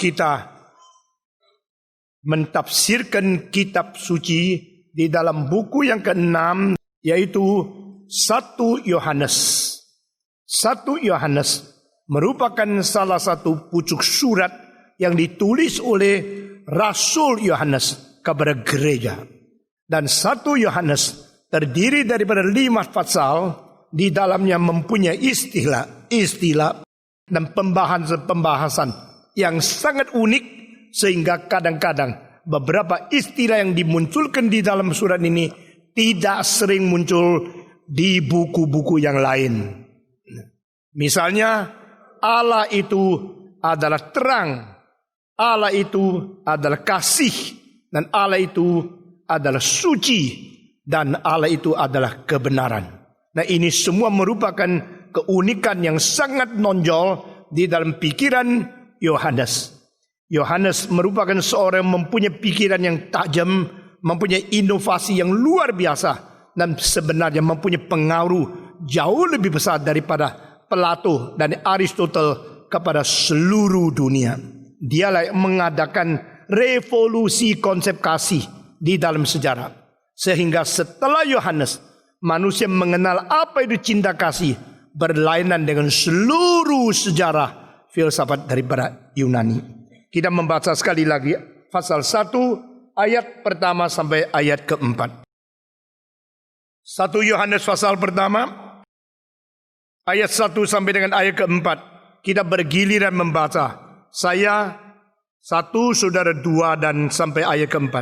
Kita mentafsirkan kitab suci di dalam buku yang ke-6, yaitu 1 Yohanes. 1 Yohanes merupakan salah satu pucuk surat yang ditulis oleh Rasul Yohanes kepada gereja. Dan 1 Yohanes terdiri daripada 5 pasal, di dalamnya mempunyai istilah dan pembahasan yang sangat unik, sehingga kadang-kadang beberapa istilah yang dimunculkan di dalam surat ini tidak sering muncul di buku-buku yang lain. Misalnya, Allah itu adalah terang, Allah itu adalah kasih, dan Allah itu adalah suci, dan Allah itu adalah kebenaran. Nah, ini semua merupakan keunikan yang sangat menonjol di dalam pikiran Yohanes. Yohanes merupakan seorang yang mempunyai pikiran yang tajam, mempunyai inovasi yang luar biasa, dan sebenarnya mempunyai pengaruh jauh lebih besar daripada Plato dan Aristotle kepada seluruh dunia. Dialah yang mengadakan revolusi konsep kasih di dalam sejarah. Sehingga setelah Yohanes, manusia mengenal apa itu cinta kasih berlainan dengan seluruh sejarah filsafat daripada Yunani. Kita membaca sekali lagi pasal 1 ayat pertama sampai ayat ke-4. 1 Yohanes pasal pertama ayat 1 sampai dengan ayat ke-4. Kita bergiliran membaca. Saya 1, saudara 2 dan sampai ayat ke-4.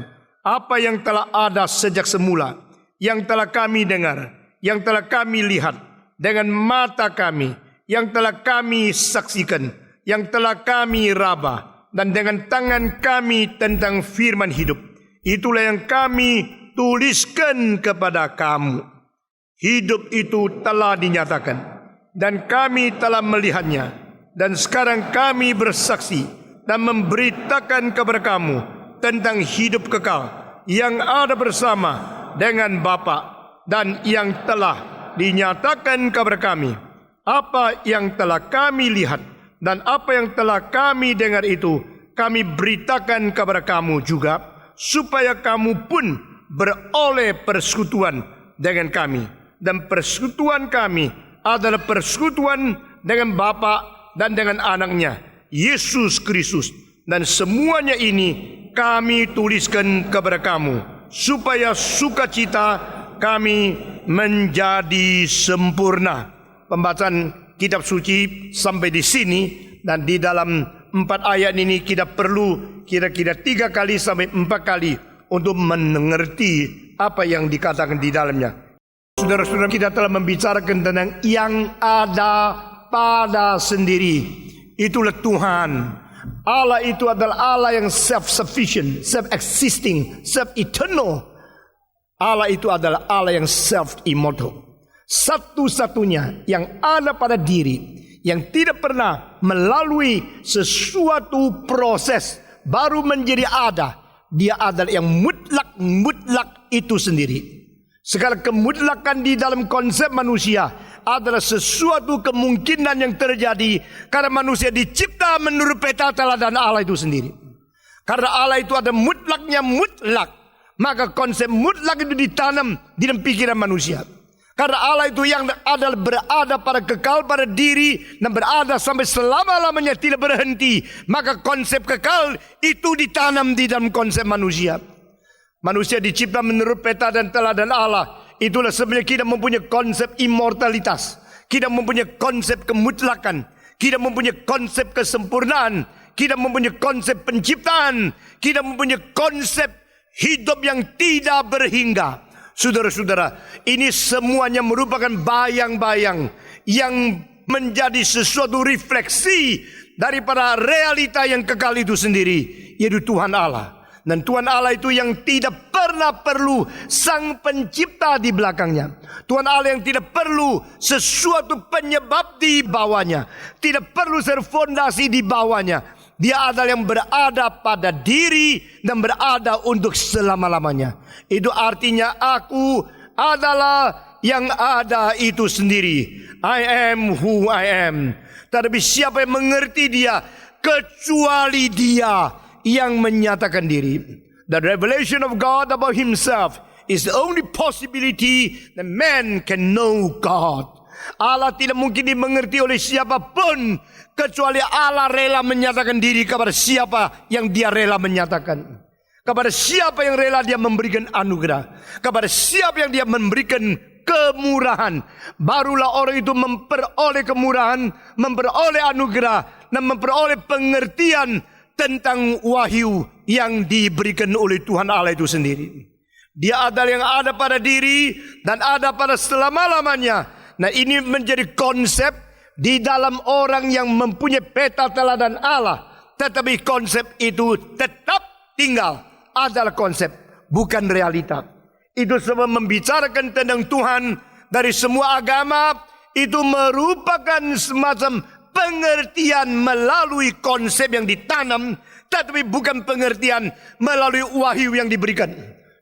Apa yang telah ada sejak semula, yang telah kami dengar, yang telah kami lihat dengan mata kami, yang telah kami saksikan, yang telah kami raba, dan dengan tangan kami tentang firman hidup. Itulah yang kami tuliskan kepada kamu. Hidup itu telah dinyatakan, dan kami telah melihatnya, dan sekarang kami bersaksi dan memberitakan kepada kamu tentang hidup kekal yang ada bersama dengan Bapa, dan yang telah dinyatakan kepada kami. Apa yang telah kami lihat dan apa yang telah kami dengar itu kami beritakan kepada kamu juga, supaya kamu pun beroleh persekutuan dengan kami. Dan persekutuan kami adalah persekutuan dengan Bapa dan dengan anaknya, Yesus Kristus. Dan semuanya ini kami tuliskan kepada kamu, supaya sukacita kami menjadi sempurna. Pembacaan kitab suci sampai di sini, dan di dalam 4 ayat ini kita perlu kira-kira 3 kali sampai 4 kali untuk mengerti apa yang dikatakan di dalamnya. Saudara-saudara, kita telah membicarakan tentang yang ada pada sendiri. Itulah Tuhan. Allah itu adalah Allah yang self-sufficient, self-existing, self-eternal. Allah itu adalah Allah yang self-immortal. Satu-satunya yang ada pada diri, yang tidak pernah melalui sesuatu proses baru menjadi ada. Dia adalah yang mutlak itu sendiri. Segala kemutlakan di dalam konsep manusia adalah sesuatu kemungkinan yang terjadi karena manusia dicipta menurut peta teladan Allah itu sendiri. Karena Allah itu ada mutlaknya mutlak, maka konsep mutlak itu ditanam di dalam pikiran manusia. Karena Allah itu yang adalah berada pada kekal pada diri dan berada sampai selama-lamanya tidak berhenti, maka konsep kekal itu ditanam di dalam konsep manusia. Manusia dicipta menurut peta dan teladan Allah. Itulah sebenarnya kita mempunyai konsep immortalitas, kita mempunyai konsep kemutlakan, kita mempunyai konsep kesempurnaan, kita mempunyai konsep penciptaan, kita mempunyai konsep hidup yang tidak berhingga. Saudara-saudara, ini semuanya merupakan bayang-bayang yang menjadi sesuatu refleksi daripada realita yang kekal itu sendiri, yaitu Tuhan Allah. Dan Tuhan Allah itu yang tidak pernah perlu sang pencipta di belakangnya. Tuhan Allah yang tidak perlu sesuatu penyebab di bawahnya, tidak perlu fondasi di bawahnya. Dia adalah yang berada pada diri dan berada untuk selama-lamanya. Itu artinya aku adalah yang ada itu sendiri. I am who I am. Tetapi siapa yang mengerti dia kecuali dia yang menyatakan diri. The revelation of God about himself is the only possibility that man can know God. Allah tidak mungkin dimengerti oleh siapapun kecuali Allah rela menyatakan diri kepada siapa yang dia rela menyatakan. Kepada siapa yang rela dia memberikan anugerah. Kepada siapa yang dia memberikan kemurahan. Barulah orang itu memperoleh kemurahan, memperoleh anugerah, dan memperoleh pengertian tentang wahyu yang diberikan oleh Tuhan Allah itu sendiri. Dia adalah yang ada pada diri dan ada pada selama-lamanya. Nah, ini menjadi konsep di dalam orang yang mempunyai peta teladan Allah. Tetapi konsep itu tetap tinggal. Adalah konsep, bukan realita. Itu semua membicarakan tentang Tuhan dari semua agama. Itu merupakan semacam pengertian melalui konsep yang ditanam, tetapi bukan pengertian melalui wahyu yang diberikan.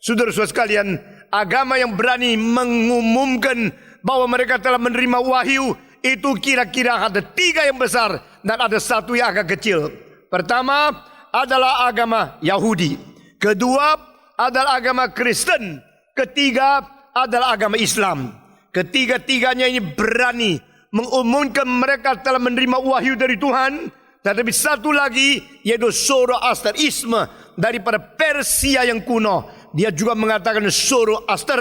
Saudara-saudara sekalian, agama yang berani mengumumkan bahwa mereka telah menerima wahyu, itu kira-kira ada 3 yang besar dan ada 1 yang agak kecil. Pertama adalah agama Yahudi. Kedua adalah agama Kristen. Ketiga adalah agama Islam. Ketiga-tiganya ini berani mengumumkan mereka telah menerima wahyu dari Tuhan. Tetapi satu lagi yaitu Zoroasterisme daripada Persia yang kuno. Dia juga mengatakan Zoroaster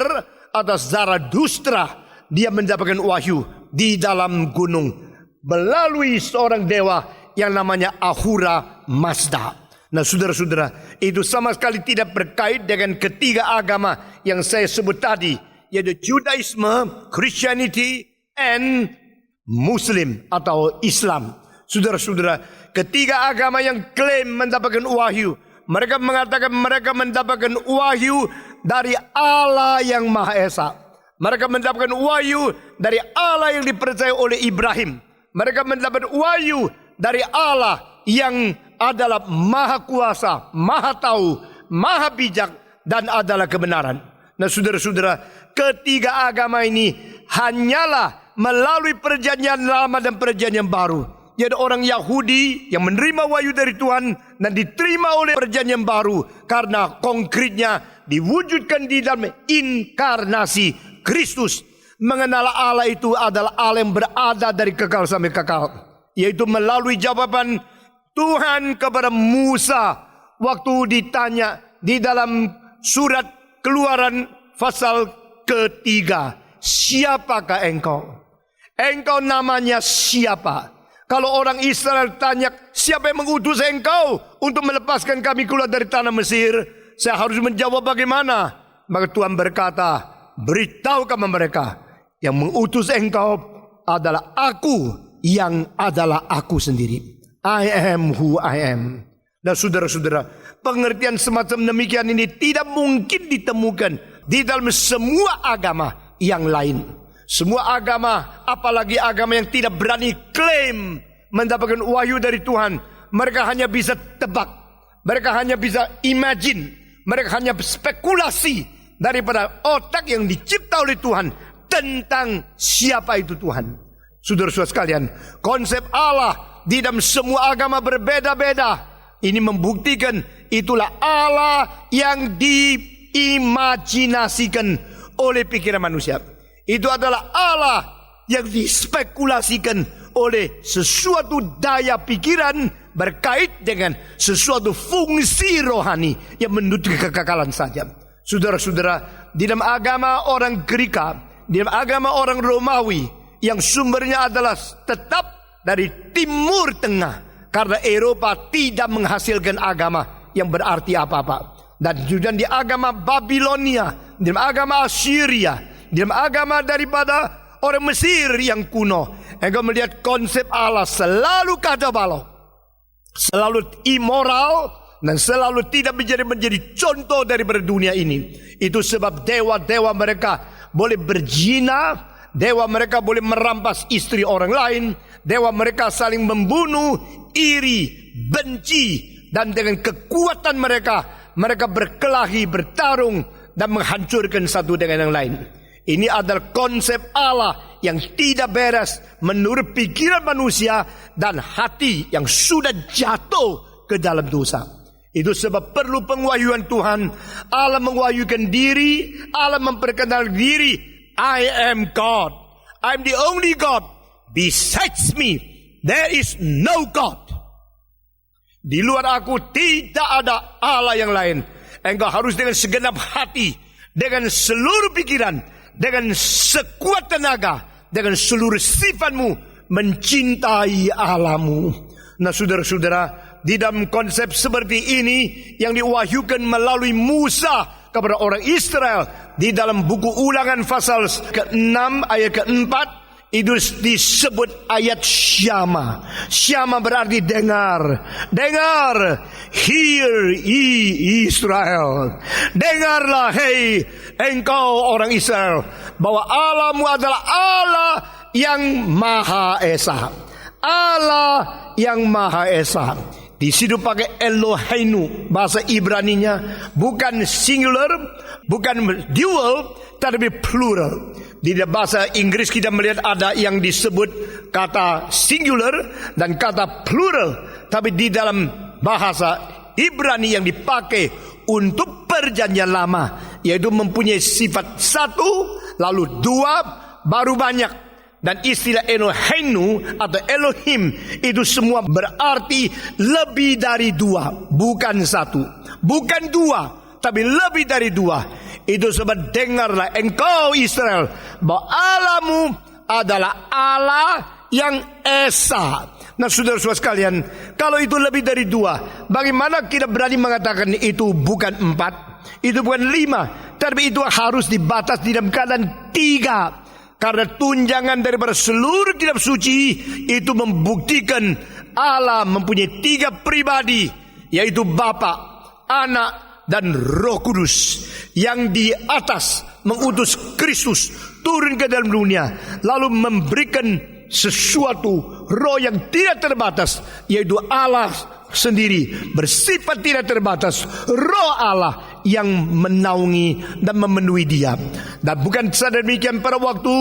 atau Zaradustra. Dia mendapatkan wahyu di dalam gunung melalui seorang dewa yang namanya Ahura Mazda. Nah, saudara-saudara, itu sama sekali tidak berkait dengan ketiga agama yang saya sebut tadi, yaitu Judaisme, Christianity, and Muslim atau Islam. Saudara-saudara, ketiga agama yang klaim mendapatkan wahyu, mereka mengatakan mereka mendapatkan wahyu dari Allah yang Maha Esa. Mereka mendapatkan wahyu dari Allah yang dipercaya oleh Ibrahim. Mereka mendapat wahyu dari Allah yang adalah maha kuasa, maha tahu, maha bijak, dan adalah kebenaran. Nah, saudara-saudara, ketiga agama ini hanyalah melalui perjanjian lama dan perjanjian baru. Yaitu orang Yahudi yang menerima wahyu dari Tuhan dan diterima oleh perjanjian baru. Karena konkretnya diwujudkan di dalam inkarnasi Kristus. Mengenal Allah itu adalah Allah yang berada dari kekal sampai kekal. Yaitu melalui jawaban Tuhan kepada Musa waktu ditanya di dalam surat Keluaran pasal ketiga, siapakah engkau? Engkau namanya siapa? Kalau orang Israel tanya, siapa yang mengutus engkau untuk melepaskan kami keluar dari tanah Mesir? Saya harus menjawab bagaimana? Maka Tuhan berkata, beritahu kepada mereka, yang mengutus engkau adalah aku yang adalah aku sendiri. I am who I am. Dan saudara-saudara, pengertian semacam demikian ini tidak mungkin ditemukan di dalam semua agama yang lain. Semua agama, apalagi agama yang tidak berani klaim mendapatkan wahyu dari Tuhan, mereka hanya bisa tebak, mereka hanya bisa imagine, mereka hanya spekulasi daripada otak yang dicipta oleh Tuhan tentang siapa itu Tuhan. Saudara-saudara sekalian, konsep Allah di dalam semua agama berbeda-beda. Ini membuktikan itulah Allah yang diimajinasikan oleh pikiran manusia. Itu adalah Allah yang dispekulasikan oleh sesuatu daya pikiran berkait dengan sesuatu fungsi rohani yang menuju kekekalan saja. Saudara-saudara, di dalam agama orang Greka, di dalam agama orang Romawi, yang sumbernya adalah tetap dari Timur Tengah, karena Eropa tidak menghasilkan agama yang berarti apa-apa. Dan juga di agama Babilonia, di dalam agama Assyria, di dalam agama daripada orang Mesir yang kuno, engkau melihat konsep Allah selalu kacau balau, selalu immoral, dan selalu tidak menjadi contoh daripada dunia ini. Itu sebab dewa-dewa mereka boleh berzina, dewa mereka boleh merampas istri orang lain, dewa mereka saling membunuh, iri, benci, dan dengan kekuatan mereka berkelahi, bertarung, dan menghancurkan satu dengan yang lain. Ini adalah konsep Allah yang tidak beres menurut pikiran manusia dan hati yang sudah jatuh ke dalam dosa. Itu sebab perlu pengwahyuan Tuhan. Allah mengwahyukan diri, Allah memperkenalkan diri. I am God. I'm the only God. Besides me, there is no God. Di luar aku tidak ada Allah yang lain. Engkau harus dengan segenap hati, dengan seluruh pikiran, dengan sekuat tenaga, dengan seluruh sifatmu mencintai Allahmu. Nah, saudara-saudara, di dalam konsep seperti ini yang diwahyukan melalui Musa kepada orang Israel di dalam buku Ulangan pasal ke-6 ayat ke-4, itu disebut ayat Syama. Syama berarti dengar. Dengar, hear ye Israel. Dengarlah, hei engkau orang Israel, bahwa Allahmu adalah Allah yang Maha Esa. Allah yang Maha Esa. Di situ pakai Eloheinu, bahasa Ibraninya, bukan singular, bukan dual, tapi plural. Di bahasa Inggris kita melihat ada yang disebut kata singular dan kata plural, tapi di dalam bahasa Ibrani yang dipakai untuk perjanjian lama, yaitu mempunyai sifat satu, lalu dua, baru banyak. Dan istilah Eloheinu atau Elohim itu semua berarti lebih dari dua, bukan satu, bukan dua, tapi lebih dari dua. Itu sebab dengarlah engkau Israel, bahwa Allahmu adalah Allah yang Esa. Nah, saudara-saudara sekalian, kalau itu lebih dari dua, bagaimana kita berani mengatakan itu bukan 4, itu bukan 5, tapi itu harus dibatas di dalam keadaan 3. Karena tunjangan daripada seluruh kitab suci itu membuktikan Allah mempunyai 3 pribadi, yaitu Bapa, Anak, dan Roh Kudus. Yang di atas mengutus Kristus turun ke dalam dunia, lalu memberikan sesuatu roh yang tidak terbatas, yaitu Allah sendiri bersifat tidak terbatas, roh Allah yang menaungi dan memenuhi dia. Dan bukan saja demikian, pada waktu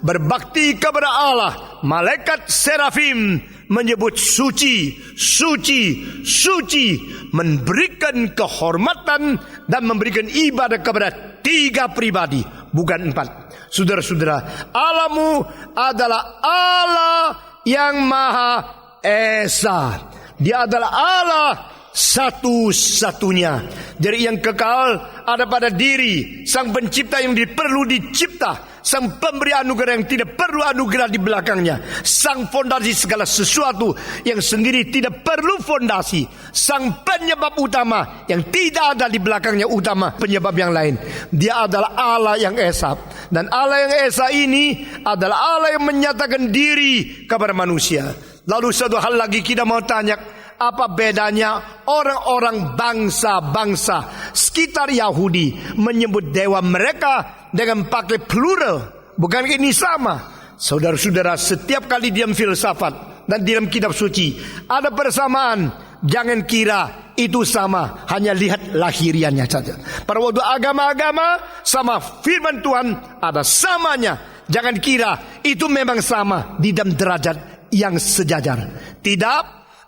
berbakti kepada Allah, malaikat serafim menyebut suci, suci, suci, memberikan kehormatan dan memberikan ibadah kepada 3 pribadi, bukan 4. Saudara-saudara, Allahmu adalah Allah yang Maha Esa. Dia adalah Allah satu-satunya. Dari yang kekal ada pada diri Sang Pencipta yang perlu dicipta, Sang Pemberi anugerah yang tidak perlu anugerah di belakangnya, Sang fondasi segala sesuatu yang sendiri tidak perlu fondasi, Sang penyebab utama yang tidak ada di belakangnya utama penyebab yang lain. Dia adalah Allah yang Esa. Dan Allah yang Esa ini adalah Allah yang menyatakan diri kepada manusia. Lalu satu hal lagi kita mau tanya, apa bedanya orang-orang bangsa-bangsa sekitar Yahudi menyebut dewa mereka dengan pakai plural? Bukan ini sama? Saudara-saudara, setiap kali dalam filsafat dan dalam kitab suci ada persamaan. Jangan kira itu sama, hanya lihat lahiriannya saja. Pada waktu agama-agama sama firman Tuhan ada samanya. Jangan kira itu memang sama di dalam derajat yang sejajar. Tidak,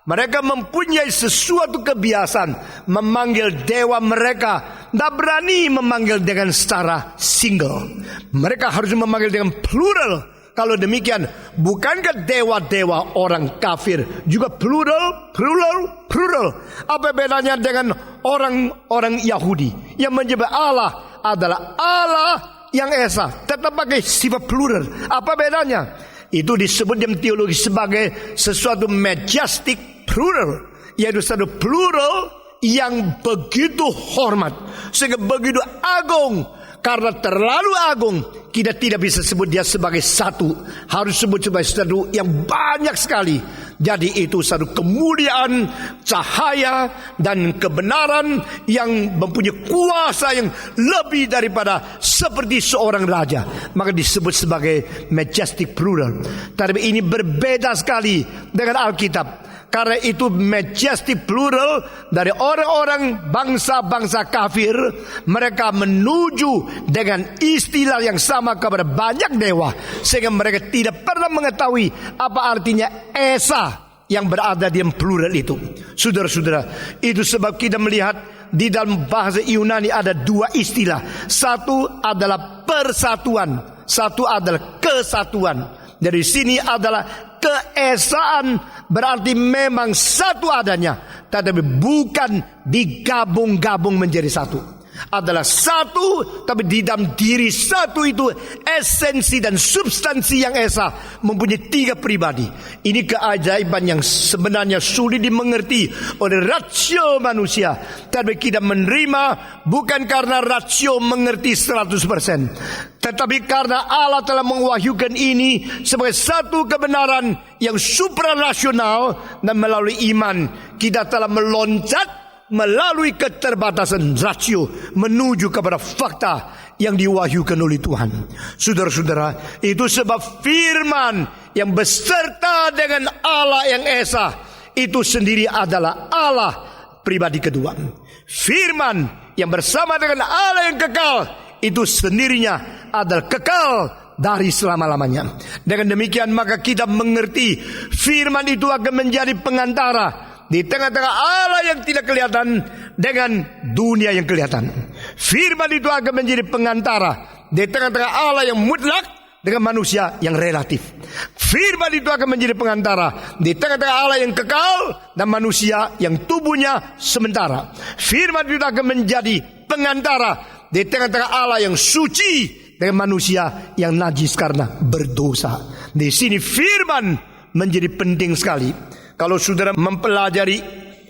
mereka mempunyai sesuatu kebiasaan memanggil dewa mereka. Tidak berani memanggil dengan secara single. Mereka harus memanggil dengan plural. Kalau demikian, bukankah dewa-dewa orang kafir juga plural? Apa bedanya dengan orang-orang Yahudi yang menyebut Allah adalah Allah yang Esa, tetap pakai sifat plural? Apa bedanya? Itu disebut dalam teologi sebagai sesuatu majestic plural, yaitu satu plural yang begitu hormat, sehingga begitu agung. Karena terlalu agung, kita tidak bisa sebut dia sebagai satu, harus sebut sebagai satu yang banyak sekali. Jadi itu satu kemuliaan, cahaya, dan kebenaran yang mempunyai kuasa yang lebih daripada seperti seorang raja. Maka disebut sebagai majestic plural. Tapi ini berbeda sekali dengan Alkitab. Karena itu majestic plural dari orang-orang bangsa-bangsa kafir. Mereka menuju dengan istilah yang sama kepada banyak dewa, sehingga mereka tidak pernah mengetahui apa artinya Esa yang berada di plural itu. Saudara-saudara, itu sebab kita melihat di dalam bahasa Yunani ada dua istilah. Satu adalah persatuan, satu adalah kesatuan. Dari sini adalah keesaan, berarti memang satu adanya, tetapi bukan digabung-gabung menjadi satu. Adalah satu, tapi di dalam diri satu itu esensi dan substansi yang esa, mempunyai tiga pribadi. Ini keajaiban yang sebenarnya sulit dimengerti oleh rasio manusia, tapi kita menerima bukan karena rasio mengerti 100%, tetapi karena Allah telah mewahyukan ini sebagai satu kebenaran yang supranasional, dan melalui iman kita telah meloncat melalui keterbatasan rasio menuju kepada fakta yang diwahyukan oleh Tuhan. Saudara-saudara, itu sebab firman yang beserta dengan Allah yang esa itu sendiri adalah Allah pribadi kedua. Firman yang bersama dengan Allah yang kekal itu sendirinya adalah kekal dari selama-lamanya. Dengan demikian maka kita mengerti firman itu akan menjadi pengantara di tengah-tengah Allah yang tidak kelihatan dengan dunia yang kelihatan. Firman itu akan menjadi pengantara di tengah-tengah Allah yang mutlak dengan manusia yang relatif. Firman itu akan menjadi pengantara di tengah-tengah Allah yang kekal dan manusia yang tubuhnya sementara. Firman itu akan menjadi pengantara di tengah-tengah Allah yang suci dengan manusia yang najis karena berdosa. Di sini firman menjadi penting sekali. Kalau saudara mempelajari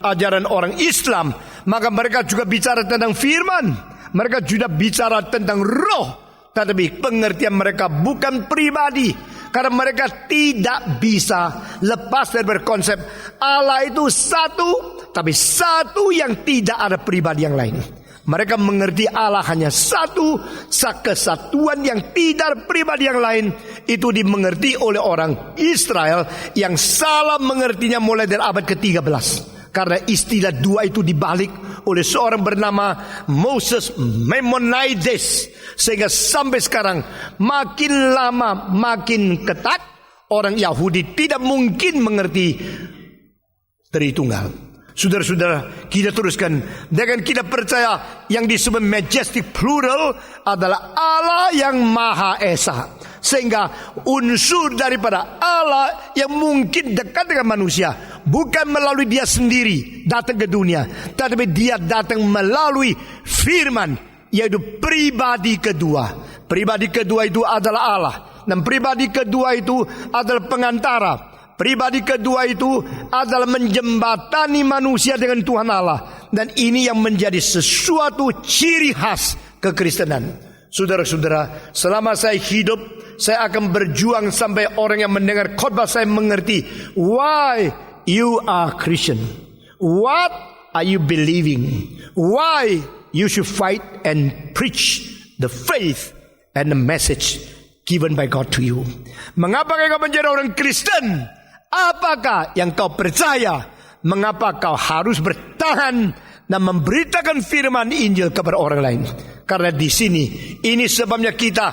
ajaran orang Islam, maka mereka juga bicara tentang firman. Mereka juga bicara tentang roh, tetapi pengertian mereka bukan pribadi, karena mereka tidak bisa lepas dari berkonsep Allah itu satu, tapi satu yang tidak ada pribadi yang lain. Mereka mengerti Allah hanya satu, kesatuan yang tidak ada pribadi yang lain. Itu dimengerti oleh orang Israel yang salah mengertinya mulai dari abad ke-13. Karena istilah dua itu dibalik oleh seorang bernama Moses Maimonides, sehingga sampai sekarang makin lama makin ketat orang Yahudi tidak mungkin mengerti Tritunggal. Saudara-saudara, kita teruskan dengan kita percaya yang disebut majestic plural adalah Allah yang Maha Esa, sehingga unsur daripada Allah yang mungkin dekat dengan manusia bukan melalui dia sendiri datang ke dunia, tetapi dia datang melalui firman, yaitu pribadi kedua. Pribadi kedua itu adalah Allah, dan pribadi kedua itu adalah pengantara. Pribadi kedua itu adalah menjembatani manusia dengan Tuhan Allah. Dan ini yang menjadi sesuatu ciri khas kekristenan. Saudara-saudara, selama saya hidup, saya akan berjuang sampai orang yang mendengar khotbah saya mengerti why you are Christian, what are you believing, why you should fight and preach the faith and the message given by God to you. Mengapa kau menjadi orang Kristen? Apakah yang kau percaya? Mengapa kau harus bertahan dan memberitakan firman Injil kepada orang lain? Karena di sini, ini sebabnya kita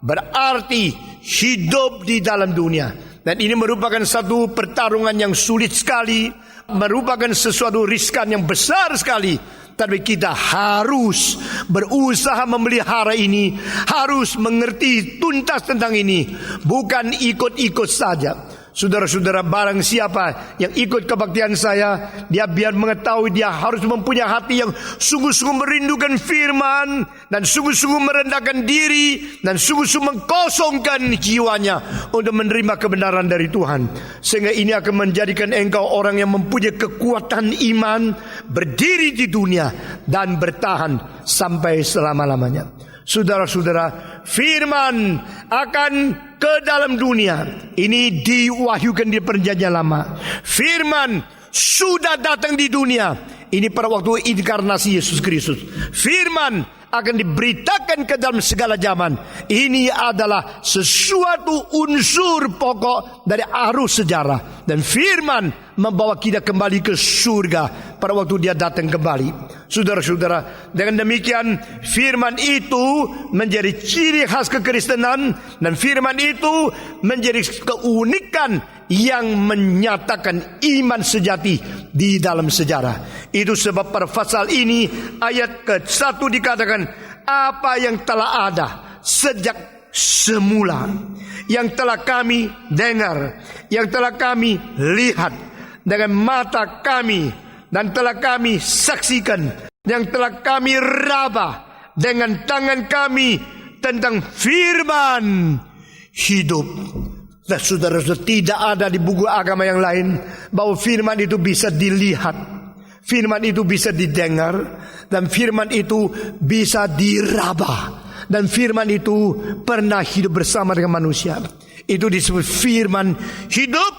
berarti hidup di dalam dunia. Dan ini merupakan satu pertarungan yang sulit sekali, merupakan sesuatu riskan yang besar sekali. Tapi kita harus berusaha memelihara ini, harus mengerti tuntas tentang ini, bukan ikut-ikut saja. Saudara-saudara, barang siapa yang ikut kebaktian saya, dia biar mengetahui dia harus mempunyai hati yang sungguh-sungguh merindukan firman, dan sungguh-sungguh merendahkan diri, dan sungguh-sungguh mengkosongkan jiwanya untuk menerima kebenaran dari Tuhan. Sehingga ini akan menjadikan engkau orang yang mempunyai kekuatan iman, berdiri di dunia dan bertahan sampai selama-lamanya. Saudara-saudara, firman akan ke dalam dunia. Ini diwahyukan di perjanjian lama. Firman sudah datang di dunia. Ini pada waktu inkarnasi Yesus Kristus. Firman akan diberitakan ke dalam segala zaman. Ini adalah sesuatu unsur pokok dari arus sejarah. Dan firman membawa kita kembali ke surga pada waktu dia datang kembali. Saudara-saudara, dengan demikian firman itu menjadi ciri khas kekristenan, dan firman itu menjadi keunikan yang menyatakan iman sejati di dalam sejarah. Itu sebab pada pasal ini ayat ke-1 dikatakan, apa yang telah ada sejak semula, yang telah kami dengar, yang telah kami lihat dengan mata kami, dan telah kami saksikan, yang telah kami raba dengan tangan kami tentang firman hidup. Nah, saudara-saudara, tidak ada di buku agama yang lain bahwa firman itu bisa dilihat, firman itu bisa didengar, dan firman itu bisa diraba, dan firman itu pernah hidup bersama dengan manusia. Itu disebut firman hidup.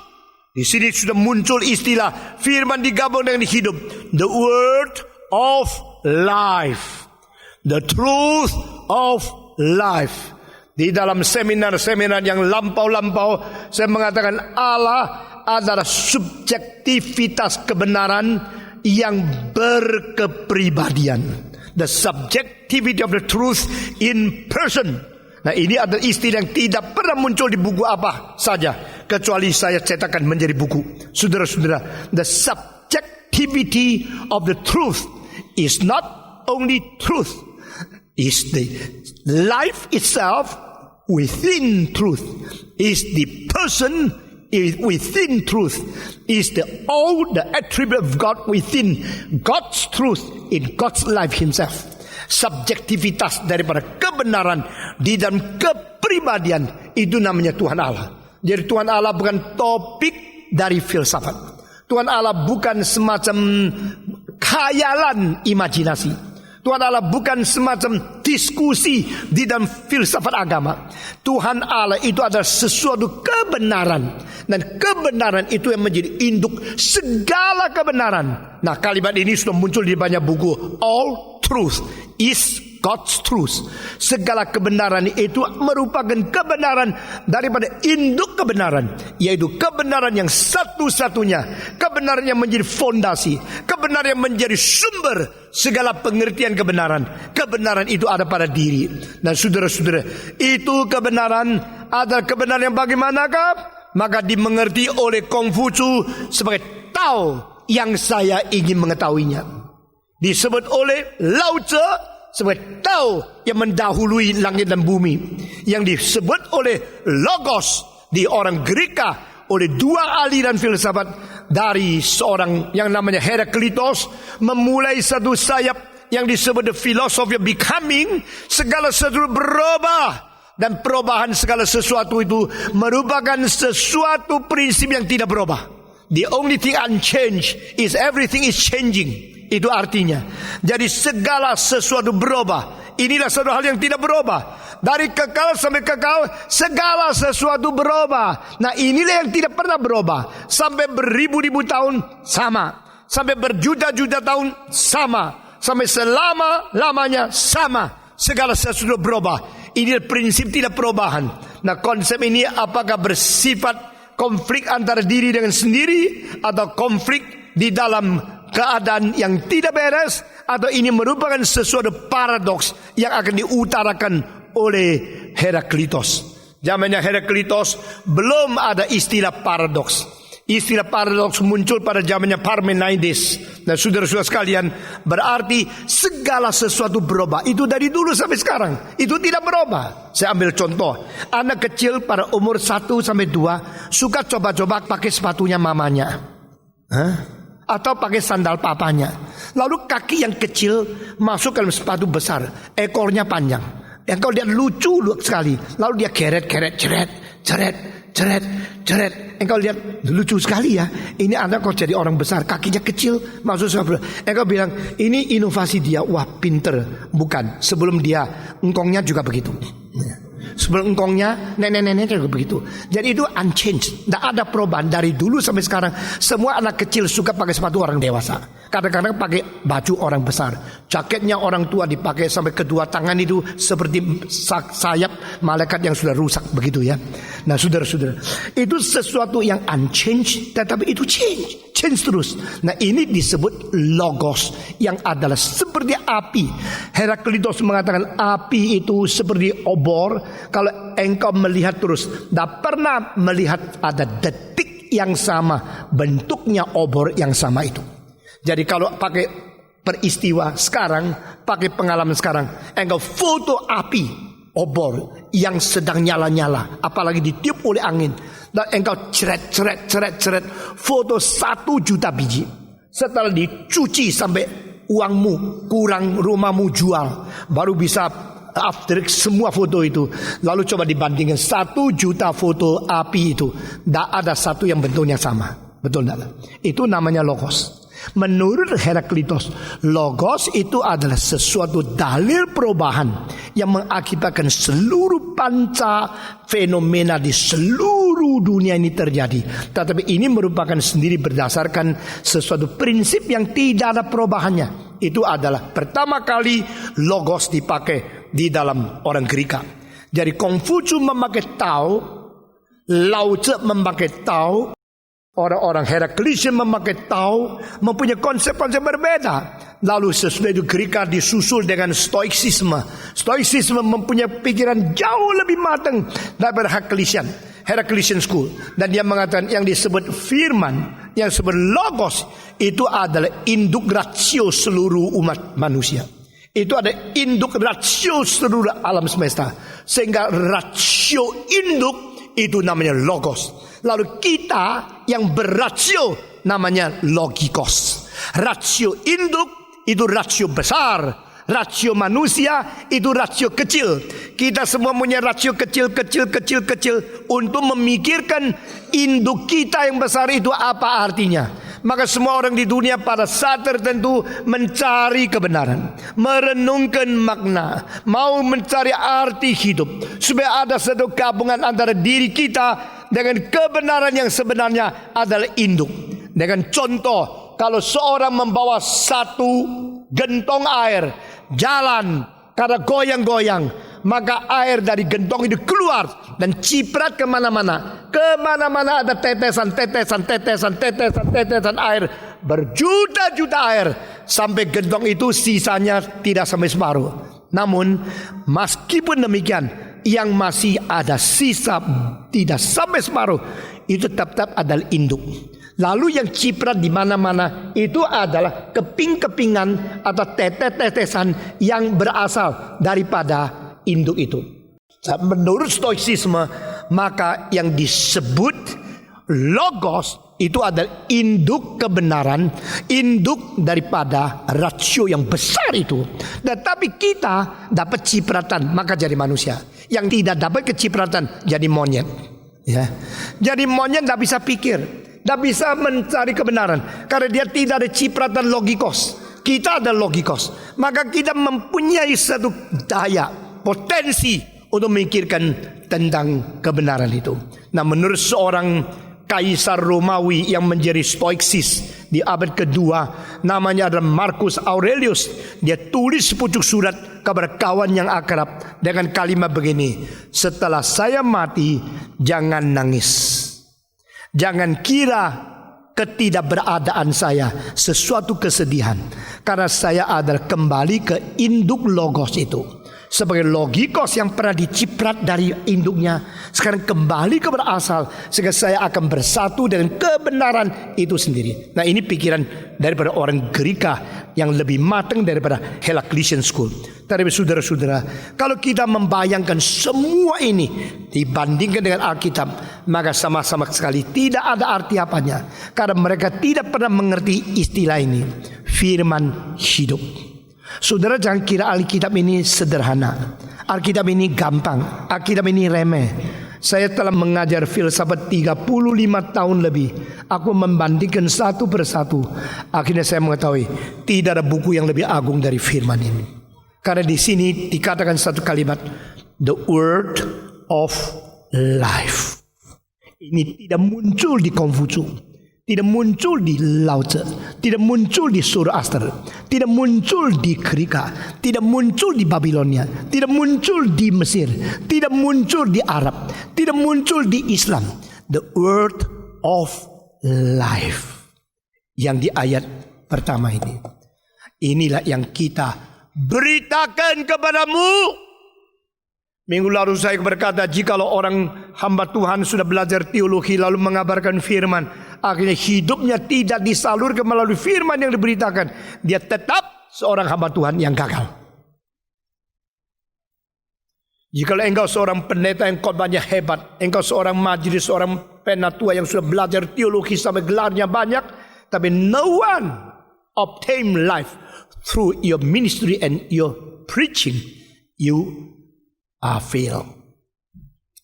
Di sini sudah muncul istilah firman digabung dengan hidup. The word of life, the truth of life. Di dalam seminar-seminar yang lampau-lampau, saya mengatakan Allah adalah subjektivitas kebenaran yang berkepribadian. The subjectivity of the truth in person. Nah, ini adalah istilah yang tidak pernah muncul di buku apa saja, kecuali saya cetakkan menjadi buku. Saudara-saudara, the subjectivity of the truth is not only truth, is the life itself within truth, is the person within truth, is the attribute of God within God's truth, in God's life himself. Subjektivitas daripada kebenaran di dalam kepribadian, itu namanya Tuhan Allah. Jadi Tuhan Allah bukan topik dari filsafat. Tuhan Allah bukan semacam khayalan imajinasi. Tuhan Allah bukan semacam diskusi di dalam filsafat agama. Tuhan Allah itu adalah sesuatu kebenaran, dan kebenaran itu yang menjadi induk segala kebenaran. Nah, kalimat ini sudah muncul di banyak buku. All truth is God's truth. Segala kebenaran itu merupakan kebenaran daripada induk kebenaran, yaitu kebenaran yang satu-satunya, kebenaran yang menjadi fondasi, kebenaran yang menjadi sumber segala pengertian kebenaran. Kebenaran itu ada pada diri. Dan saudara-saudara, itu kebenaran adalah kebenaran yang bagaimanakah? Maka dimengerti oleh Konghucu sebagai Tao yang saya ingin mengetahuinya. Disebut oleh Lao Tzu sebagai Tao yang mendahului langit dan bumi. Yang disebut oleh Logos di orang Greka oleh dua aliran filsafat, dari seorang yang namanya Heraklitos, memulai satu sayap yang disebut the philosophy of becoming. Segala sesuatu berubah, dan perubahan segala sesuatu itu merupakan sesuatu prinsip yang tidak berubah. The only thing unchanged is everything is changing. Itu artinya, jadi segala sesuatu berubah. Inilah satu hal yang tidak berubah. Dari kekal sampai kekal, segala sesuatu berubah. Nah, inilah yang tidak pernah berubah. Sampai beribu-ribu tahun sama, sampai berjuta-juta tahun sama, sampai selama-lamanya sama. Segala sesuatu berubah. Ini prinsip tidak perubahan. Nah, konsep ini apakah bersifat konflik antara diri dengan sendiri, atau konflik di dalam keadaan yang tidak beres, atau ini merupakan sesuatu paradoks yang akan diutarakan oleh Heraklitos. Zamannya Heraklitos belum ada istilah paradoks. Istilah paradoks muncul pada zamannya Parmenides. Dan saudara-saudara sekalian, berarti segala sesuatu berubah. Itu dari dulu sampai sekarang, itu tidak berubah. Saya ambil contoh, anak kecil pada umur 1 sampai 2 suka coba-coba pakai sepatunya mamanya, atau pakai sandal papanya. Lalu kaki yang kecil masuk ke dalam sepatu besar, ekornya panjang. Yang kalau dia lucu sekali, lalu dia keret, ceret. Engkau lihat lucu sekali ya. Ini anak kok jadi orang besar, kakinya kecil masuk sepatu. Engkau bilang ini inovasi dia, wah pinter. Bukan, sebelum dia engkongnya juga begitu. sebelum engkongnya nenek-nenek juga begitu. Jadi itu unchanged, tidak ada perubahan dari dulu sampai sekarang. Semua anak kecil suka pakai sepatu orang dewasa, kadang-kadang pakai baju orang besar, jaketnya orang tua dipakai sampai kedua tangan itu seperti sayap malaikat yang sudah rusak begitu ya. Nah saudara-saudara, itu sesuatu yang unchanged, tetapi itu change terus. Nah ini disebut logos, yang adalah seperti api. Heraklitos mengatakan api itu seperti obor. Kalau engkau melihat terus, tidak pernah melihat ada detik yang sama, bentuknya obor yang sama itu. Jadi kalau pakai peristiwa sekarang, pakai pengalaman sekarang, engkau foto api obor yang sedang nyala-nyala, apalagi ditiup oleh angin, dan engkau ceret, foto 1 juta biji. Setelah dicuci sampai uangmu kurang, rumahmu jual, baru bisa after semua foto itu. Lalu coba dibandingkan 1 juta foto api itu, tidak ada satu yang bentuknya sama. Betul tidak? Itu namanya logos. Menurut Heraklitos, logos itu adalah sesuatu dalil perubahan yang mengakibatkan seluruh panca fenomena di seluruh dunia ini terjadi. Tetapi ini merupakan sendiri berdasarkan sesuatu prinsip yang tidak ada perubahannya. Itu adalah pertama kali logos dipakai di dalam orang Greka. Jadi Kongfucu memakai Tao, Lao Tzu memakai Tao, orang-orang Heraklisian memakai Tao, mempunyai konsep-konsep berbeda. Lalu sesudah itu Greka disusul dengan Stoicisme. Stoicisme mempunyai pikiran jauh lebih matang daripada Heraklisian School. Dan dia mengatakan yang disebut firman, yang disebut logos, itu adalah induk rasio seluruh umat manusia. Itu ada induk rasio seluruh alam semesta. Sehingga rasio induk itu namanya logos. Lalu kita yang berrasio namanya logikos. Rasio induk itu rasio besar, rasio manusia itu rasio kecil. Kita semua punya rasio kecil untuk memikirkan induk kita yang besar itu apa artinya. Maka semua orang di dunia pada saat tertentu mencari kebenaran, merenungkan makna, mau mencari arti hidup, supaya ada satu gabungan antara diri kita dengan kebenaran yang sebenarnya adalah induk. Dengan contoh, kalau seorang membawa satu gentong air, jalan karena goyang-goyang, maka air dari gentong itu keluar dan ciprat kemana-mana. Kemana-mana ada tetesan air, berjuta-juta air, sampai gentong itu sisanya tidak sampai separuh. Namun meskipun demikian, yang masih ada sisa tidak sampai separuh itu tetap adalah induk. Lalu yang ciprat di mana-mana itu adalah keping-kepingan atau tetesan yang berasal daripada induk itu. Menurut Stoicisme, maka yang disebut logos itu adalah induk kebenaran, induk daripada rasio yang besar itu. Tetapi kita dapat cipratan, maka jadi manusia. Yang tidak dapat kecipratan jadi monyet. Ya, jadi monyet tidak bisa pikir, tidak bisa mencari kebenaran, karena dia tidak ada cipratan logikos. Kita ada logikos, maka kita mempunyai satu daya, potensi untuk memikirkan tentang kebenaran itu. Nah, menurut seorang kaisar Romawi yang menjadi stoiksis di abad kedua, namanya adalah Marcus Aurelius. Dia tulis sepucuk surat kepada kawan yang akrab dengan kalimat begini: setelah saya mati, jangan nangis, jangan kira ketidakberadaan saya sesuatu kesedihan, karena saya adalah kembali ke induk logos itu. Sebagai logikos yang pernah diciprat dari induknya, sekarang kembali kepada asal, sehingga saya akan bersatu dengan kebenaran itu sendiri. Nah, ini pikiran daripada orang Greka yang lebih matang daripada Heraklisian School. Tapi saudara-saudara, kalau kita membayangkan semua ini dibandingkan dengan Alkitab, maka sama-sama sekali tidak ada arti apanya, karena mereka tidak pernah mengerti istilah ini, firman hidup. Saudara, jangan kira Alkitab ini sederhana, Alkitab ini gampang, Alkitab ini remeh. Saya telah mengajar filsafat 35 tahun lebih. Aku membandingkan satu persatu. Akhirnya saya mengetahui tidak ada buku yang lebih agung dari firman ini. Karena di sini dikatakan satu kalimat, the word of life. Ini tidak muncul di Konghucu, tidak muncul di Lao Tzu, tidak muncul di Zoroaster, tidak muncul di Krika, tidak muncul di Babilonia, tidak muncul di Mesir, tidak muncul di Arab, tidak muncul di Islam. The word of life yang di ayat pertama ini. Inilah yang kita beritakan kepadamu. Minggu lalu saya berkata, jikalau orang hamba Tuhan sudah belajar teologi lalu mengabarkan firman, akhirnya hidupnya tidak disalurkan melalui firman yang diberitakan, dia tetap seorang hamba Tuhan yang gagal. Jikalau engkau seorang pendeta yang khotbahnya hebat, engkau seorang majelis, seorang penatua yang sudah belajar teologi sampai gelarnya banyak, tapi no one obtain life through your ministry and your preaching, you fail.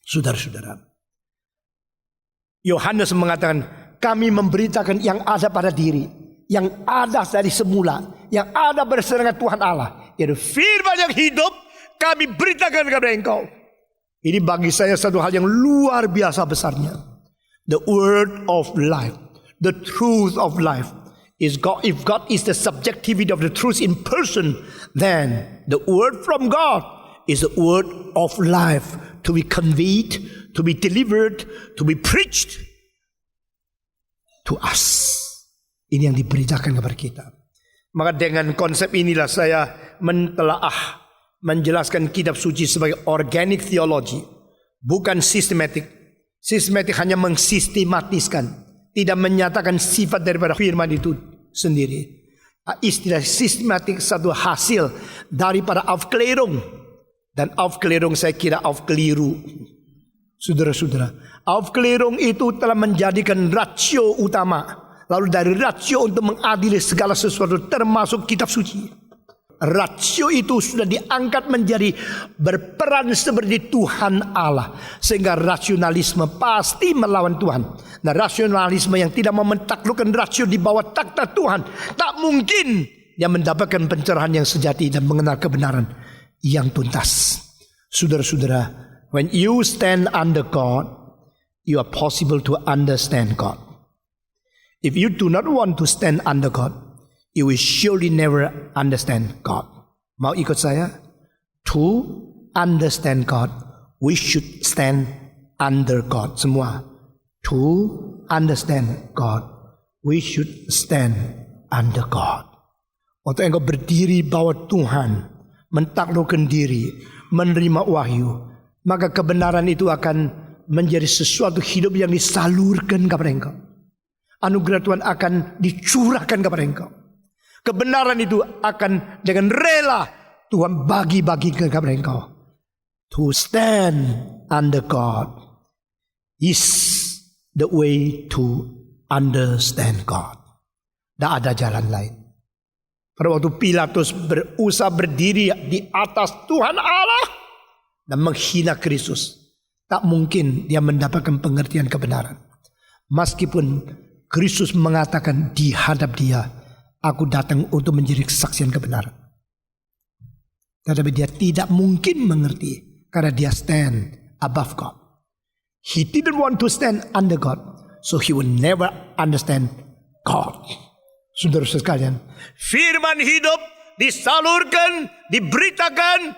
Saudara-saudara, Yohanes mengatakan, kami memberitakan yang ada pada diri, yang ada dari semula, yang ada bersama Tuhan Allah, yaitu firman yang hidup, kami beritakan kepada engkau. Ini bagi saya satu hal yang luar biasa besarnya. The word of life, the truth of life is God. If God is the subjectivity of the truth in person, then the word from God is the word of life to be conveyed, to be delivered, to be preached to us. Ini yang diberitakan kepada kita. Maka dengan konsep inilah saya mentelaah, menjelaskan kitab suci sebagai organic theology, bukan sistematik. Sistematik hanya mensistematiskan, tidak menyatakan sifat daripada firman itu sendiri. Istilah sistematik satu hasil daripada Aufklärung. Dan Aufklärung saya kira keliru. Saudara-saudara, Aufklärung itu telah menjadikan rasio utama. Lalu dari rasio untuk mengadili segala sesuatu termasuk kitab suci. Rasio itu sudah diangkat menjadi berperan seperti Tuhan Allah. Sehingga rasionalisme pasti melawan Tuhan. Nah, rasionalisme yang tidak mau mentaklukkan rasio di bawah takhta Tuhan, tak mungkin dia mendapatkan pencerahan yang sejati dan mengenal kebenaran yang tuntas. Saudara-saudara, when you stand under God, you are possible to understand God. If you do not want to stand under God, you will surely never understand God. Mau ikut saya? To understand God, we should stand under God. Semua. To understand God, we should stand under God. Waktu engkau berdiri bawah Tuhan, mentaklukkan diri, menerima wahyu, maka kebenaran itu akan menjadi sesuatu hidup yang disalurkan kepada engkau. Anugerah Tuhan akan dicurahkan kepada engkau. Kebenaran itu akan dengan rela Tuhan bagi-bagikan kepada engkau. To stand under God is the way to understand God. Tidak ada jalan lain. Pada waktu Pilatus berusaha berdiri di atas Tuhan Allah dan menghina Kristus, tak mungkin dia mendapatkan pengertian kebenaran. Meskipun Kristus mengatakan di hadap dia, aku datang untuk menjadi kesaksian kebenaran. Tetapi dia tidak mungkin mengerti karena dia stand above God. He didn't want to stand under God, so he will never understand God. Saudara sekalian, firman hidup disalurkan, diberitakan,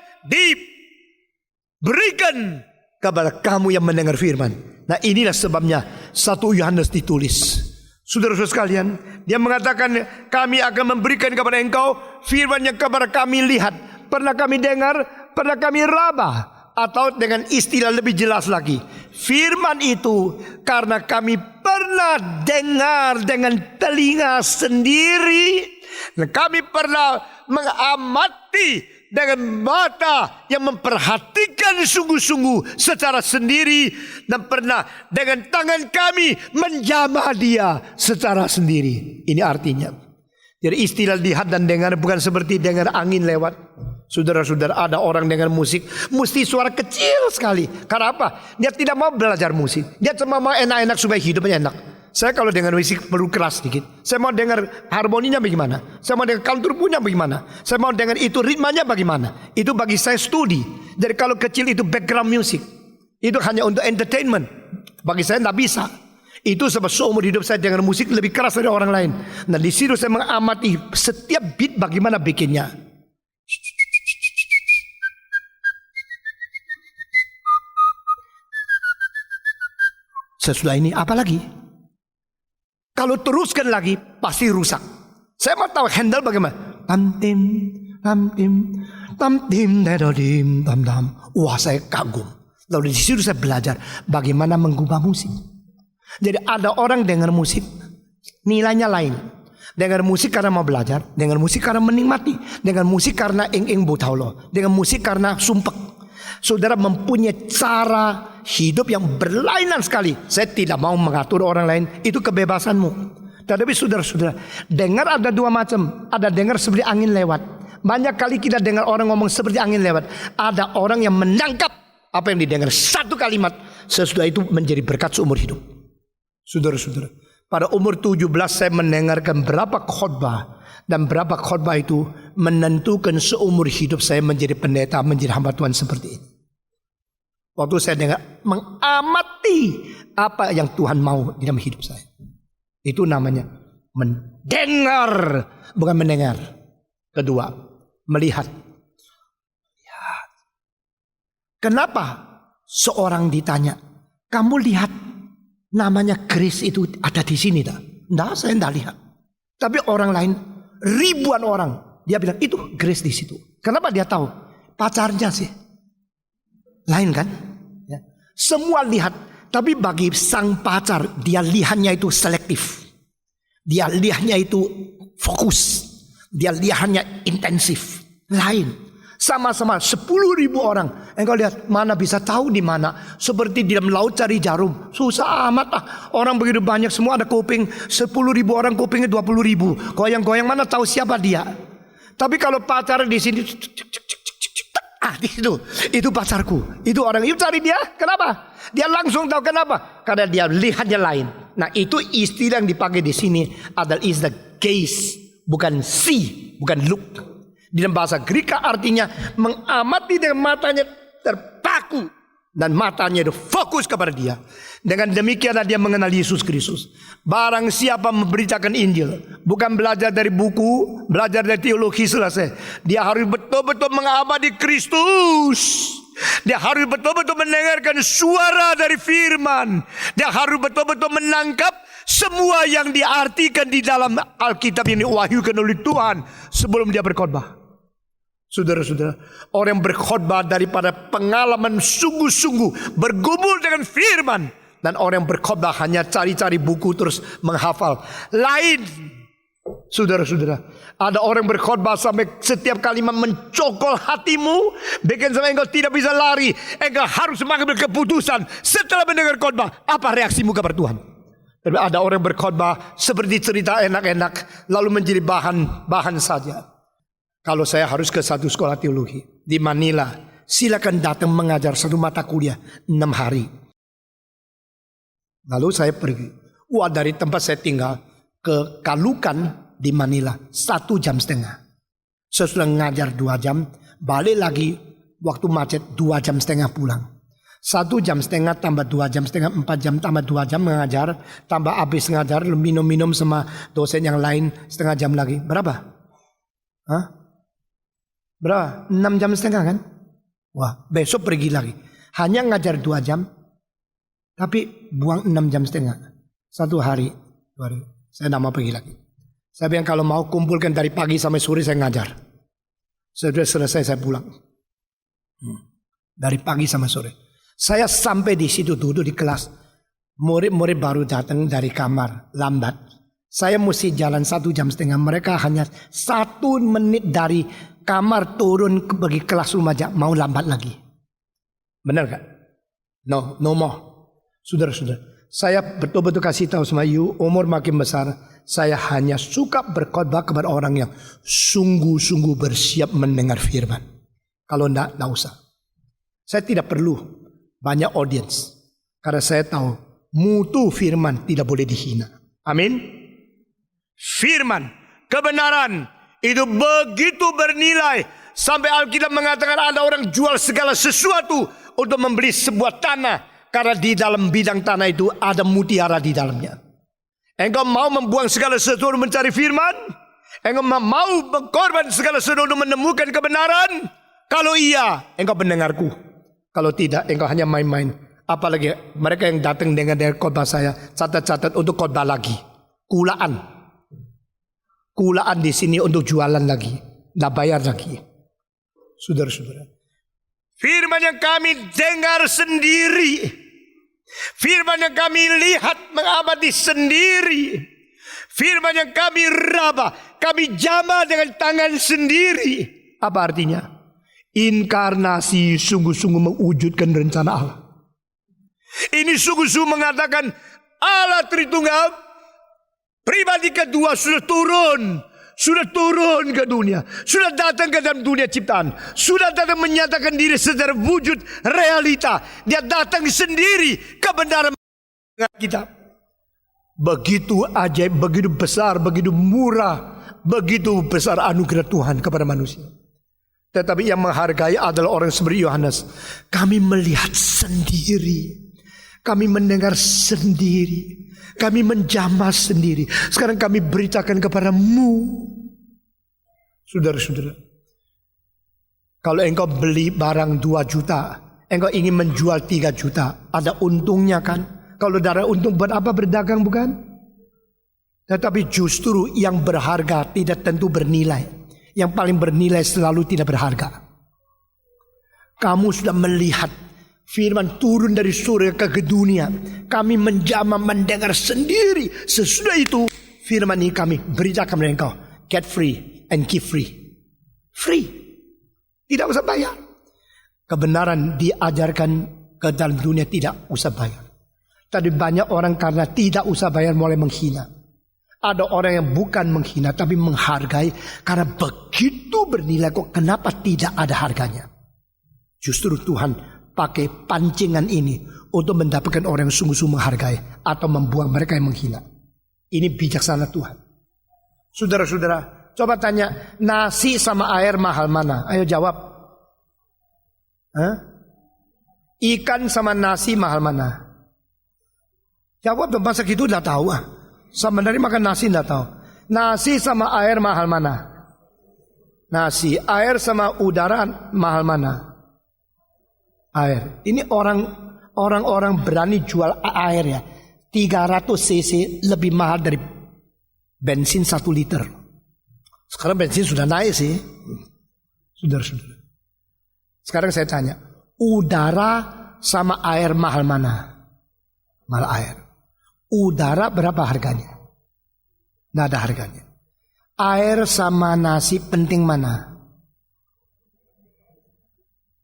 diberikan kepada kamu yang mendengar firman. Nah, inilah sebabnya 1 Yohanes ditulis. Saudara sekalian, dia mengatakan, kami akan memberikan kepada engkau firman yang kepada kami lihat, pernah kami dengar, pernah kami raba. Atau dengan istilah lebih jelas lagi, firman itu karena kami pernah dengar dengan telinga sendiri, dan kami pernah mengamati dengan mata yang memperhatikan sungguh-sungguh secara sendiri, dan pernah dengan tangan kami menjamah dia secara sendiri. Ini artinya, jadi istilah lihat dan dengar bukan seperti dengar angin lewat. Saudara-saudara, ada orang dengar musik mesti suara kecil sekali. Karena apa? Dia tidak mau belajar musik. Dia cuma mau enak-enak supaya hidupnya enak. Saya kalau dengar musik perlu keras sedikit. Saya mau dengar harmoninya bagaimana. Saya mau dengar counter punya bagaimana. Saya mau dengar itu ritmanya bagaimana. Itu bagi saya studi. Jadi kalau kecil itu background music. Itu hanya untuk entertainment. Bagi saya tidak bisa. Itu sebab seumur hidup saya dengan musik lebih keras dari orang lain. Dan di situ saya mengamati setiap beat bagaimana bikinnya. Sesudah ini apa lagi? Kalau teruskan lagi pasti rusak. Saya mau tahu handle bagaimana. Tam tim dedodim tam tam. Wah, saya kagum. Lalu di situ saya belajar bagaimana mengubah musik. Jadi ada orang dengar musik nilainya lain. Dengar musik karena mau belajar, dengar musik karena menikmati, dengar musik karena ing butaulo, dengar musik karena sumpek. Saudara mempunyai cara hidup yang berlainan sekali. Saya tidak mau mengatur orang lain, itu kebebasanmu. Tetapi saudara-saudara, dengar ada dua macam. Ada dengar seperti angin lewat. Banyak kali kita dengar orang ngomong seperti angin lewat. Ada orang yang menangkap apa yang didengar satu kalimat, sesudah itu menjadi berkat seumur hidup. Saudara-saudara, pada umur 17 saya mendengarkan berapa khotbah. Dan berapa khotbah itu menentukan seumur hidup saya menjadi pendeta, menjadi hamba Tuhan seperti ini. Waktu saya dengar, mengamati apa yang Tuhan mau di dalam hidup saya. Itu namanya mendengar, bukan mendengar. Kedua, melihat. Kenapa seorang ditanya, kamu lihat namanya Grace itu ada di sini tak? Tidak, saya tidak lihat. Tapi orang lain, ribuan orang, dia bilang itu Grace di situ. Kenapa dia tahu? Pacarnya sih. Lain kan? Ya. Semua lihat. Tapi bagi sang pacar, dia lihatnya itu selektif. Dia lihatnya itu fokus. Dia lihatnya intensif. Lain. Sama-sama 10.000 orang. Engkau lihat mana bisa tahu di mana. Seperti di dalam laut cari jarum. Susah amat lah. Orang begitu banyak semua ada kuping. 10.000 orang kupingnya 20.000. Goyang-goyang mana tahu siapa dia. Tapi kalau pacar di sini. Di situ. Itu pacarku. Itu orang itu cari dia. Kenapa? Dia langsung tahu kenapa. Karena dia lihatnya lain. Nah itu istilah yang dipakai di sini adalah istilah gaze. Bukan see. Bukan look. Di dalam bahasa Greka artinya mengamati dengan matanya terpaku. Dan matanya itu fokus kepada dia. Dengan demikian dia mengenal Yesus Kristus. Barang siapa memberitakan Injil. Bukan belajar dari buku. Belajar dari teologi selesai. Dia harus betul-betul mengamati Kristus. Dia harus betul-betul mendengarkan suara dari firman. Dia harus betul-betul menangkap semua yang diartikan di dalam Alkitab yang diwahyukan oleh Tuhan. Sebelum dia berkhotbah. Saudara-saudara, orang yang berkhotbah daripada pengalaman sungguh-sungguh bergumul dengan firman. Dan orang yang berkhotbah hanya cari-cari buku terus menghafal. Lain. Saudara-saudara, ada orang berkhotbah sampai setiap kalimat mencokol hatimu. Bikin sampai engkau tidak bisa lari. Engkau harus mengambil keputusan. Setelah mendengar khotbah, apa reaksimu kepada Tuhan? Tapi ada orang berkhotbah seperti cerita enak-enak. Lalu menjadi bahan saja. Kalau saya harus ke satu sekolah teologi di Manila, silakan datang mengajar satu mata kuliah 6 hari. Lalu saya pergi. Dari tempat saya tinggal ke Kalukan di Manila 1,5 jam. Sesudah ngajar 2 jam, balik lagi waktu macet 2,5 jam pulang. 1,5 jam tambah 2,5 jam, 4 jam tambah 2 jam mengajar, tambah habis ngajar, minum-minum sama dosen yang lain 1/2 jam lagi. Berapa? Berapa? 6,5 jam kan? Wah, besok pergi lagi. Hanya ngajar 2 jam, tapi buang 6,5 jam. 1 hari, 2 hari. Saya tidak mau pergi lagi. Saya bilang kalau mau kumpulkan dari pagi sampai sore saya ngajar. Sudah selesai saya pulang. Dari pagi sampai sore. Saya sampai di situ duduk di kelas. Murid-murid baru datang dari kamar lambat. Saya mesti jalan 1,5 jam. Mereka hanya 1 menit dari kamar turun pergi kelas rumah aja mau lambat lagi. Benar gak? No more. Saudara-saudara, saya betul-betul kasih tahu sama you, umur makin besar, saya hanya suka berkhotbah kepada orang yang sungguh-sungguh bersiap mendengar firman. Kalau enggak usah. Saya tidak perlu banyak audiens. Karena saya tahu mutu firman tidak boleh dihina. Amin. Firman, kebenaran itu begitu bernilai. Sampai Alkitab mengatakan ada orang jual segala sesuatu untuk membeli sebuah tanah, karena di dalam bidang tanah itu ada mutiara di dalamnya. Engkau mau membuang segala sesuatu mencari firman? Engkau mau berkorban segala sesuatu untuk menemukan kebenaran? Kalau iya, engkau pendengarku. Kalau tidak, engkau hanya main-main. Apalagi mereka yang datang dengan khotbah saya, catat-catat untuk khotbah lagi. Kulaan di sini untuk jualan lagi, tidak bayar lagi. Saudara-saudara, firman yang kami dengar sendiri, firman yang kami lihat mengamati sendiri, firman yang kami raba, kami jama dengan tangan sendiri. Apa artinya? Inkarnasi sungguh-sungguh mewujudkan rencana Allah. Ini sungguh-sungguh mengatakan Allah Tritunggal, pribadi kedua sudah turun ke dunia, sudah datang ke dalam dunia ciptaan, sudah datang menyatakan diri secara wujud realita. Dia datang sendiri kebenaran kita. Begitu ajaib, begitu besar, begitu murah, begitu besar anugerah Tuhan kepada manusia. Tetapi yang menghargai adalah orang seperti Yohanes. Kami melihat sendiri, kami mendengar sendiri, kami menjamah sendiri. Sekarang kami beritakan kepadamu. Saudara-saudara, kalau engkau beli barang 2 juta, engkau ingin menjual 3 juta, ada untungnya kan? Kalau ada untung, buat apa berdagang, bukan? Tetapi justru yang berharga tidak tentu bernilai. Yang paling bernilai selalu tidak berharga. Kamu sudah melihat firman turun dari surga ke dunia. Kami menjamah mendengar sendiri. Sesudah itu firman ini kami beritakan kepada engkau. Get free and give free. Free. Tidak usah bayar. Kebenaran diajarkan ke dalam dunia tidak usah bayar. Tapi banyak orang karena tidak usah bayar mulai menghina. Ada orang yang bukan menghina tapi menghargai karena begitu bernilai, kok kenapa tidak ada harganya. Justru Tuhan pakai pancingan ini untuk mendapatkan orang yang sungguh-sungguh menghargai atau membuang mereka yang menghina. Ini bijaksana Tuhan. Saudara-saudara, coba tanya, nasi sama air mahal mana? Ayo jawab. Ikan sama nasi mahal mana? Jawab dong, masa gitu udah tahu ah. Sama dari makan nasi enggak tahu. Nasi sama air mahal mana? Nasi. Air sama udara mahal mana? Air. Ini orang-orang berani jual air ya. 300 cc lebih mahal dari bensin 1 liter. Sekarang bensin sudah naik sih. Saudara-saudara. Sekarang saya tanya, udara sama air mahal mana? Mahal air. Udara berapa harganya? Nggak ada harganya. Air sama nasi penting mana?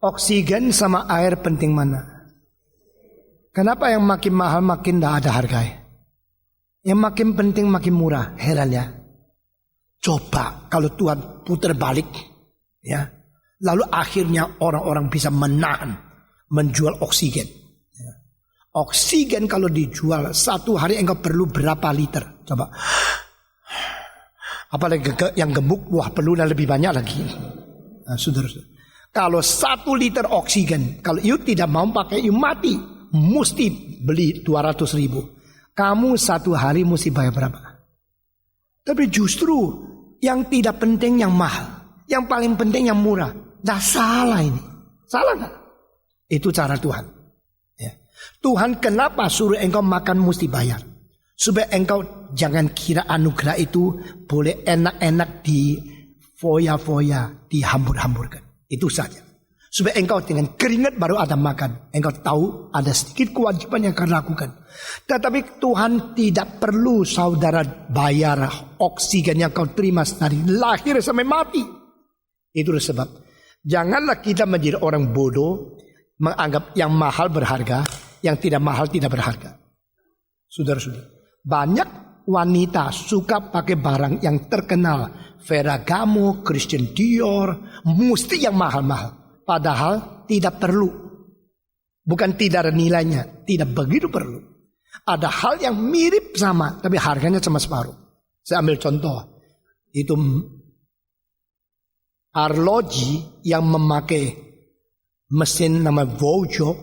Oksigen sama air penting mana? Kenapa yang makin mahal makin nggak ada harganya? Yang makin penting makin murah. Heran ya. Coba kalau Tuhan putar balik, ya, lalu akhirnya orang-orang bisa menahan menjual oksigen. Oksigen kalau dijual 1 hari engkau perlu berapa liter? Coba. Apalagi yang gemuk, wah perlu lebih banyak lagi. Nah, saudara-saudara, kalau 1 liter oksigen, kalau you tidak mau pakai, you mati, mesti beli 200.000. Kamu 1 hari mesti bayar berapa? Tapi justru yang tidak penting yang mahal, yang paling penting yang murah. Dah salah ini, salah nggak? Itu cara Tuhan. Tuhan kenapa suruh engkau makan mesti bayar? Supaya engkau jangan kira anugerah itu boleh enak-enak di foya-foya, dihambur-hamburkan. Itu saja. Supaya engkau dengan keringat baru ada makan. Engkau tahu ada sedikit kewajiban yang akan lakukan. Tetapi Tuhan tidak perlu saudara bayar oksigen yang kau terima dari lahir sampai mati. Itu sebab janganlah kita menjadi orang bodoh, menganggap yang mahal berharga, yang tidak mahal tidak berharga. Saudara-saudara, banyak wanita suka pakai barang yang terkenal, Ferragamo, Christian Dior, mesti yang mahal-mahal. Padahal tidak perlu. Bukan tidak ada nilainya, tidak begitu perlu. Ada hal yang mirip sama, tapi harganya cuma separuh. Saya ambil contoh, itu arloji yang memakai mesin nama Vojo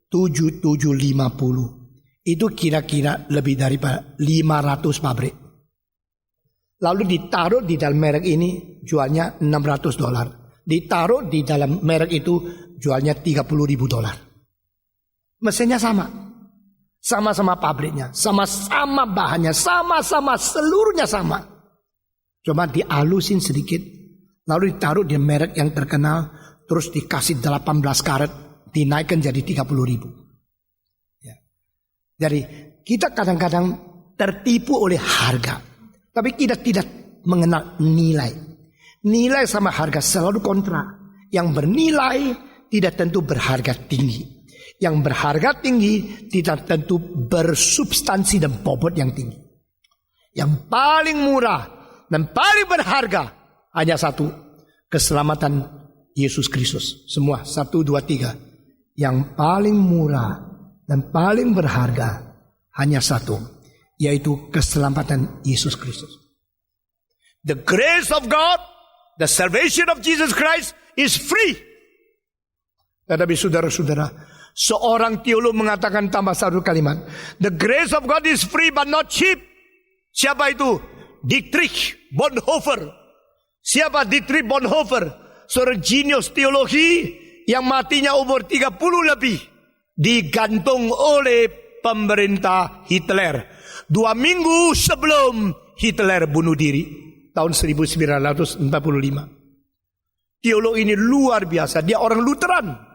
7750. Itu kira-kira lebih daripada 500 pabrik. Lalu ditaruh di dalam merek ini jualnya $600. Ditaruh di dalam merek itu jualnya $30,000. Mesinnya sama. Sama-sama pabriknya, sama-sama bahannya, sama-sama seluruhnya sama. Cuma dialusin sedikit, lalu ditaruh di merek yang terkenal, terus dikasih 18 karat, dinaikkan jadi 30.000. Ya. Jadi kita kadang-kadang tertipu oleh harga, tapi kita tidak mengenal nilai. Nilai sama harga selalu kontra. Yang bernilai tidak tentu berharga tinggi. Yang berharga tinggi tidak tentu bersubstansi dan bobot yang tinggi. Yang paling murah dan paling berharga hanya satu, keselamatan Yesus Kristus. Semua 1, 2, 3. Yang paling murah dan paling berharga hanya satu, yaitu keselamatan Yesus Kristus. The grace of God, the salvation of Jesus Christ is free. Tetapi saudara-saudara, seorang teolog mengatakan tambah satu kalimat. The grace of God is free but not cheap. Siapa itu? Dietrich Bonhoeffer. Siapa Dietrich Bonhoeffer? Seorang jenius teologi yang matinya umur 30 lebih. Digantung oleh pemerintah Hitler. 2 minggu sebelum Hitler bunuh diri. Tahun 1945. Teolog ini luar biasa. Dia orang Lutheran.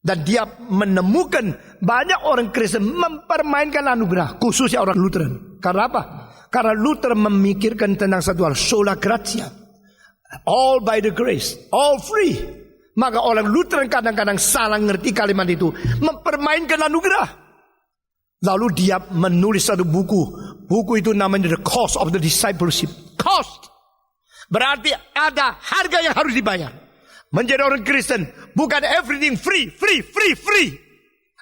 Dan dia menemukan banyak orang Kristen mempermainkan anugerah, khususnya orang Lutheran. Karena apa? Karena Luther memikirkan tentang satu hal, sola gratia. All by the grace, all free. Maka orang Lutheran kadang-kadang salah ngerti kalimat itu, mempermainkan anugerah. Lalu dia menulis satu buku. Buku itu namanya The Cost of the Discipleship. Cost. Berarti ada harga yang harus dibayar. Menjadi orang Kristen bukan everything free.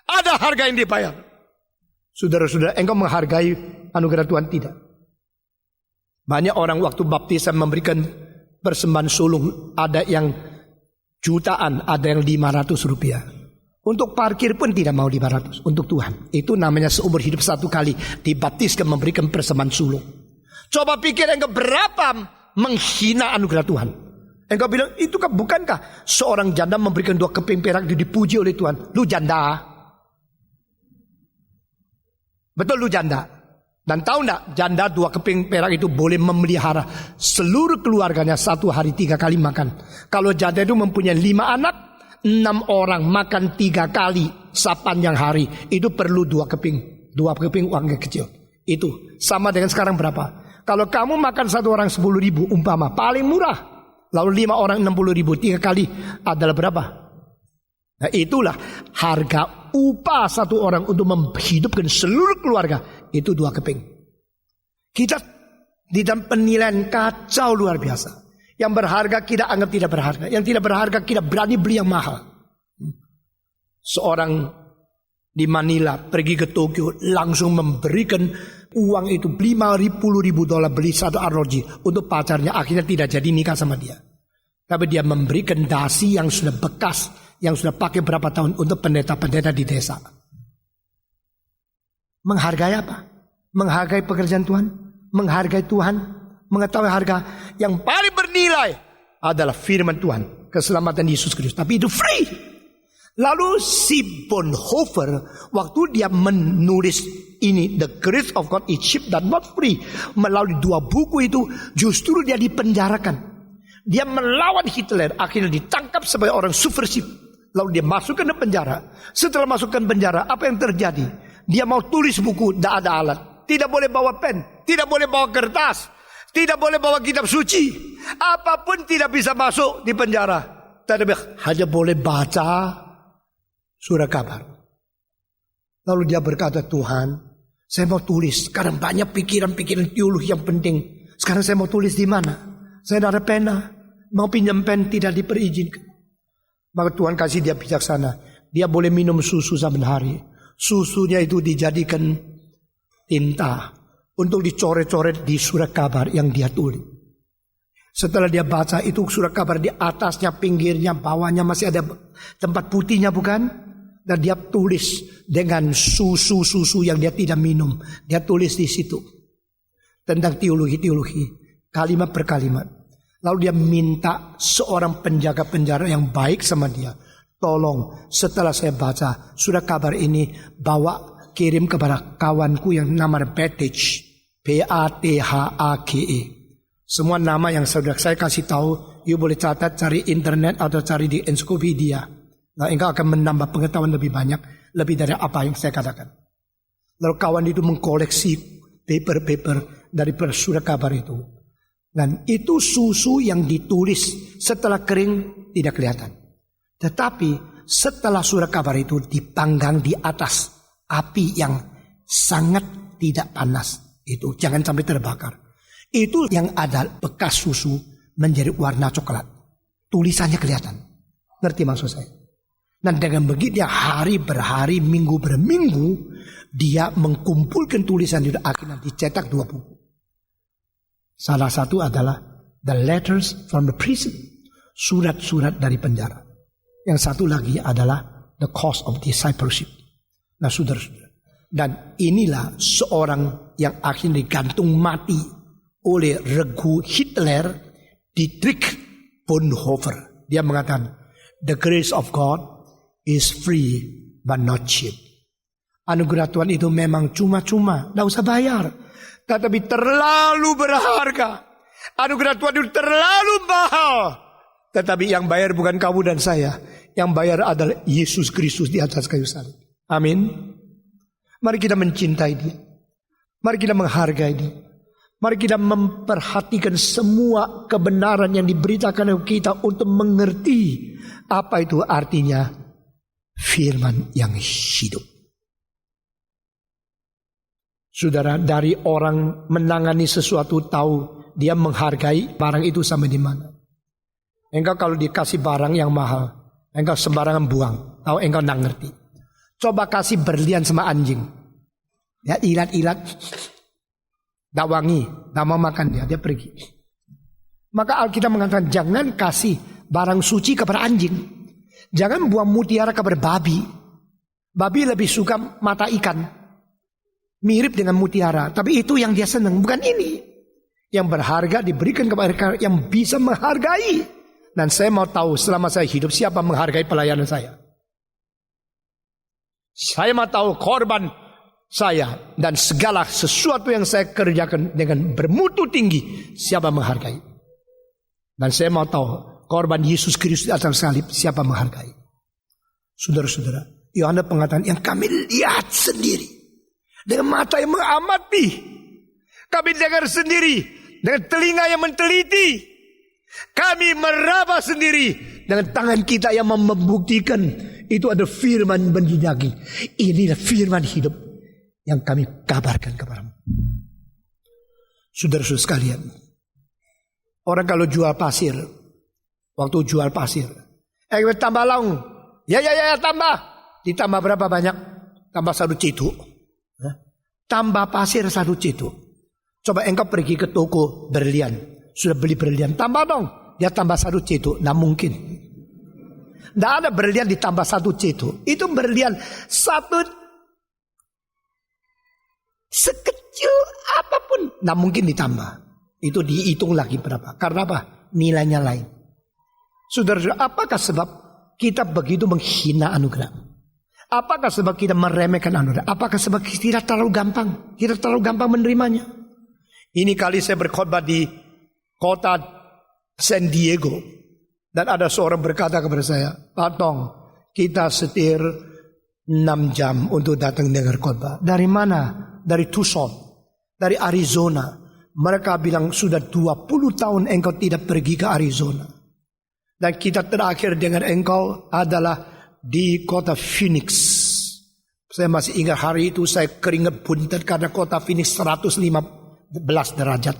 Ada harga yang dibayar. Saudara-saudara, engkau menghargai anugerah Tuhan? Tidak. Banyak orang waktu baptisan memberikan persembahan sulung. Ada yang jutaan, ada yang 500 rupiah. Untuk parkir pun tidak mau 500. Untuk Tuhan. Itu namanya seumur hidup satu kali dibaptiskan memberikan persembahan sulung. Coba pikir engkau berapa menghina anugerah Tuhan. Engkau bilang, itu kan bukankah seorang janda memberikan 2 keping perak dipuji oleh Tuhan? Lu janda. Betul lu janda. Dan tahu enggak, janda 2 keping perak itu boleh memelihara seluruh keluarganya 1 hari 3 kali makan. Kalau janda itu mempunyai 5 anak, 6 orang makan 3 kali sepanjang hari. Itu perlu 2 keping. 2 keping uang kecil. Itu sama dengan sekarang berapa? Kalau kamu makan 1 orang 10.000 umpama, paling murah. Lalu 5 orang 60.000, 3 kali adalah berapa? Nah, itulah harga upah 1 orang untuk menghidupkan seluruh keluarga. Itu 2 keping. Kita di dalam penilaian kacau luar biasa. Yang berharga kita anggap tidak berharga. Yang tidak berharga kita berani beli yang mahal. Seorang di Manila pergi ke Tokyo langsung memberikan uang itu $50,000 beli 1 arloji untuk pacarnya. Akhirnya tidak jadi nikah sama dia. Tapi dia memberikan dasi yang sudah bekas, yang sudah pakai berapa tahun untuk pendeta-pendeta di desa. Menghargai apa? Menghargai pekerjaan Tuhan, menghargai Tuhan, mengetahui harga yang paling bernilai adalah firman Tuhan, keselamatan Yesus Kristus. Tapi itu free. Lalu si Bonhoeffer waktu dia menulis ini, The Grace of God is cheap and not free, melalui 2 buku itu justru dia dipenjarakan. Dia melawan Hitler, akhirnya ditangkap sebagai orang subversif. Lalu dia masukkan ke penjara. Setelah masukkan penjara, apa yang terjadi? Dia mau tulis buku, tidak ada alat. Tidak boleh bawa pen, tidak boleh bawa kertas, tidak boleh bawa kitab suci. Apapun tidak bisa masuk di penjara. Tapi hanya boleh baca surat kabar. Lalu dia berkata, Tuhan, saya mau tulis. Sekarang banyak pikiran-pikiran teologi yang penting. Sekarang saya mau tulis di mana? Saya tidak ada pena. Mau pinjam pen tidak diperizinkan. Maka Tuhan kasih dia bijaksana. Dia boleh minum susu saben hari. Susunya itu dijadikan tinta untuk dicoret-coret di surat kabar yang dia tulis. Setelah dia baca itu surat kabar, di atasnya, pinggirnya, bawahnya masih ada tempat putihnya bukan? Dan dia tulis dengan susu yang dia tidak minum. Dia tulis di situ tentang teologi, kalimat per kalimat. Lalu dia minta seorang penjaga penjara yang baik sama dia. Tolong setelah saya baca surat kabar ini, bawa kirim kepada kawanku yang namanya Pathage. Pathage. Semua nama yang sudah saya kasih tahu, you boleh catat, cari internet atau cari di ensiklopedia. Nah, engkau akan menambah pengetahuan lebih banyak, lebih dari apa yang saya katakan. Lalu kawan itu mengkoleksi paper dari surat kabar itu. Dan itu susu yang ditulis setelah kering tidak kelihatan. Tetapi setelah surat kabar itu dipanggang di atas api yang sangat tidak panas. Itu jangan sampai terbakar. Itu yang ada bekas susu menjadi warna coklat. Tulisannya kelihatan. Ngerti maksud saya? Dan dengan begitu dia hari berhari, minggu berminggu, dia mengkumpulkan tulisan itu, akhirnya dicetak 2 buku. Salah satu adalah The Letters from the Prison. Surat-surat dari penjara. Yang satu lagi adalah The Cost of Discipleship. Nah, saudara-saudara. Dan inilah seorang yang akhirnya digantung mati oleh regu Hitler, Dietrich Bonhoeffer. Dia mengatakan, the grace of God is free but not cheap. Anugerah Tuhan itu memang cuma-cuma, tidak usah bayar. Tetapi terlalu berharga. Anugerah Tuhan itu terlalu mahal. Tetapi yang bayar bukan kamu dan saya. Yang bayar adalah Yesus Kristus di atas kayu salib. Amin. Mari kita mencintai dia. Mari kita menghargai dia. Mari kita memperhatikan semua kebenaran yang diberitakan oleh kita untuk mengerti apa itu artinya firman yang hidup. Saudara, dari orang menangani sesuatu tahu dia menghargai barang itu sampai di mana. Engkau kalau dikasih barang yang mahal, engkau sembarangan buang, tahu engkau tidak ngerti. Coba kasih berlian sama anjing. Ya, ilat-ilat. Tak wangi, tak mau makan dia pergi. Maka Alkitab mengatakan jangan kasih barang suci kepada anjing. Jangan buang mutiara kepada babi. Babi lebih suka mata ikan. Mirip dengan mutiara. Tapi itu yang dia senang, bukan ini. Yang berharga diberikan kepada yang bisa menghargai. Dan saya mau tahu selama saya hidup siapa menghargai pelayanan saya. Saya mau tahu korban saya dan segala sesuatu yang saya kerjakan dengan bermutu tinggi, siapa menghargai. Dan saya mau tahu korban Yesus Kristus di atas salib, siapa menghargai. Saudara-saudara, Yohanes mengatakan yang kami lihat sendiri dengan mata yang mengamati, kami dengar sendiri dengan telinga yang menteliti, kami meraba sendiri dengan tangan kita yang membuktikan itu ada firman menjadi. Inilah firman hidup yang kami kabarkan kepadamu. Saudara-saudara sekalian, orang kalau jual pasir, waktu jual pasir, tambah laung, ya tambah, ditambah berapa banyak? Tambah 1 ceduk, tambah pasir 1 ceduk. Coba engkau pergi ke toko berlian, sudah beli berlian, tambah dong, dia tambah 1 ceduk, nah mungkin. Tidak ada berlian ditambah 1 ceduk, itu berlian 1 sekecil apapun, nah mungkin ditambah. Itu dihitung lagi berapa. Karena apa? Nilainya lain. Saudara-saudara, apakah sebab kita begitu menghina anugerah? Apakah sebab kita meremehkan anugerah? Apakah sebab kita terlalu gampang? Kita terlalu gampang menerimanya? Ini kali saya berkhotbah di kota San Diego. Dan ada seorang berkata kepada saya, Pak Tong, kita setir 6 jam untuk datang dengar khotbah. Dari mana? Dari Tucson, dari Arizona. Mereka bilang sudah 20 tahun engkau tidak pergi ke Arizona. Dan kita terakhir dengan engkau adalah di kota Phoenix. Saya masih ingat hari itu saya keringat buntet karena kota Phoenix 115 derajat.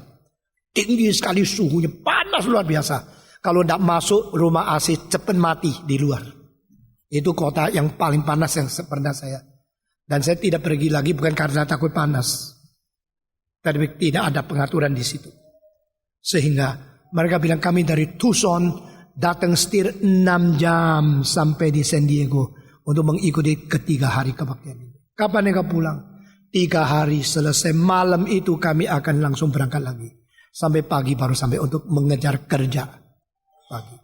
Tinggi sekali suhunya, panas luar biasa. Kalau tidak masuk rumah AC cepat mati di luar. Itu kota yang paling panas yang pernah saya. Dan saya tidak pergi lagi bukan karena takut panas. Tapi tidak ada pengaturan di situ. Sehingga Mereka bilang kami dari Tucson datang setir 6 jam sampai di San Diego untuk mengikuti ketiga hari kebaktian ini. Kapan mereka pulang? 3 hari selesai malam itu kami akan langsung berangkat lagi. Sampai pagi baru sampai untuk mengejar kerja pagi.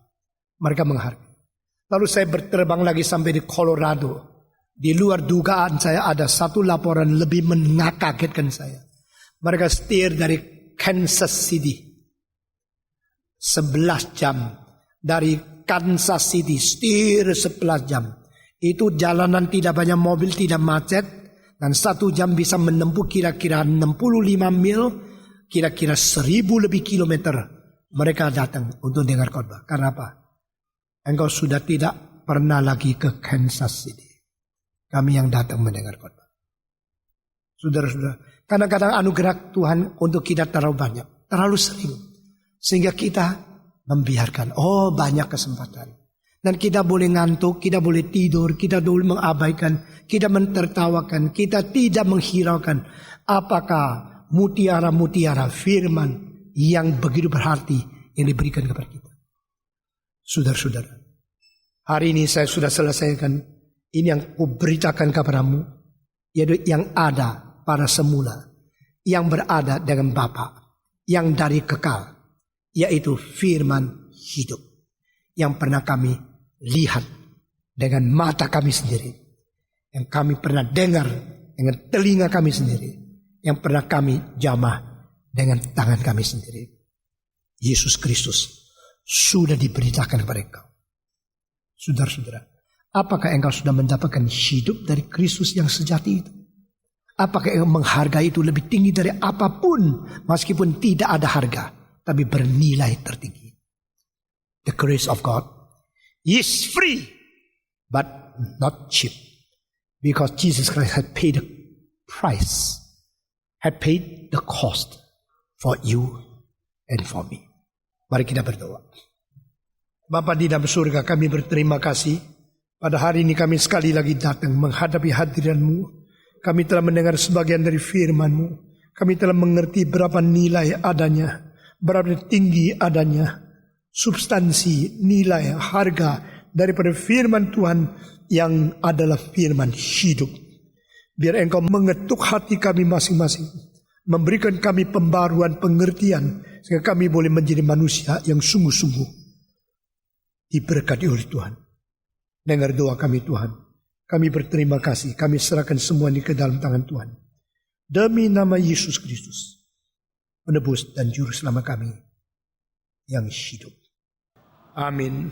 Mereka menghargai. Lalu saya berterbang lagi sampai di Colorado. Di luar dugaan saya ada satu laporan lebih mengagetkan saya. Mereka setir dari Kansas City. 11 jam. Dari Kansas City setir 11 jam. Itu jalanan tidak banyak mobil, tidak macet. Dan 1 jam bisa menempuh kira-kira 65 mil. Kira-kira 1000 lebih kilometer. Mereka datang untuk dengar khotbah. Karena apa? Engkau sudah tidak pernah lagi ke Kansas City. Kami yang datang mendengar khotbah. Saudara-saudara, kadang-kadang anugerah Tuhan untuk kita terlalu banyak, terlalu sering. Sehingga kita membiarkan, banyak kesempatan. Dan kita boleh ngantuk, kita boleh tidur, kita boleh mengabaikan, kita mentertawakan, kita tidak menghiraukan. Apakah mutiara-mutiara firman yang begitu berarti yang diberikan kepada kita. Saudara-saudara, hari ini saya sudah selesaikan. Ini yang kuberitakan kepadamu, yaitu yang ada pada semula, yang berada dengan Bapa, yang dari kekal, yaitu firman hidup, yang pernah kami lihat dengan mata kami sendiri, yang kami pernah dengar dengan telinga kami sendiri, yang pernah kami jamah dengan tangan kami sendiri. Yesus Kristus sudah diberitakan kepada engkau. Saudara-saudara, apakah engkau sudah mendapatkan hidup dari Kristus yang sejati itu? Apakah engkau menghargai itu lebih tinggi dari apapun, meskipun tidak ada harga, tapi bernilai tertinggi? The grace of God is free, but not cheap. Because Jesus Christ had paid the price, had paid the cost for you and for me. Mari kita berdoa. Bapa di dalam surga, kami berterima kasih. Pada hari ini kami sekali lagi datang menghadapi hadirat-Mu. Kami telah mendengar sebagian dari firman-Mu. Kami telah mengerti berapa nilai adanya, berapa tinggi adanya, substansi, nilai, harga daripada firman Tuhan yang adalah firman hidup. Biar Engkau mengetuk hati kami masing-masing, memberikan kami pembaruan pengertian, sehingga kami boleh menjadi manusia yang sungguh-sungguh diberkati oleh Tuhan. Dengar doa kami Tuhan. Kami berterima kasih. Kami serahkan semua ini ke dalam tangan Tuhan. Demi nama Yesus Kristus, penebus dan juru selamat kami yang hidup. Amin.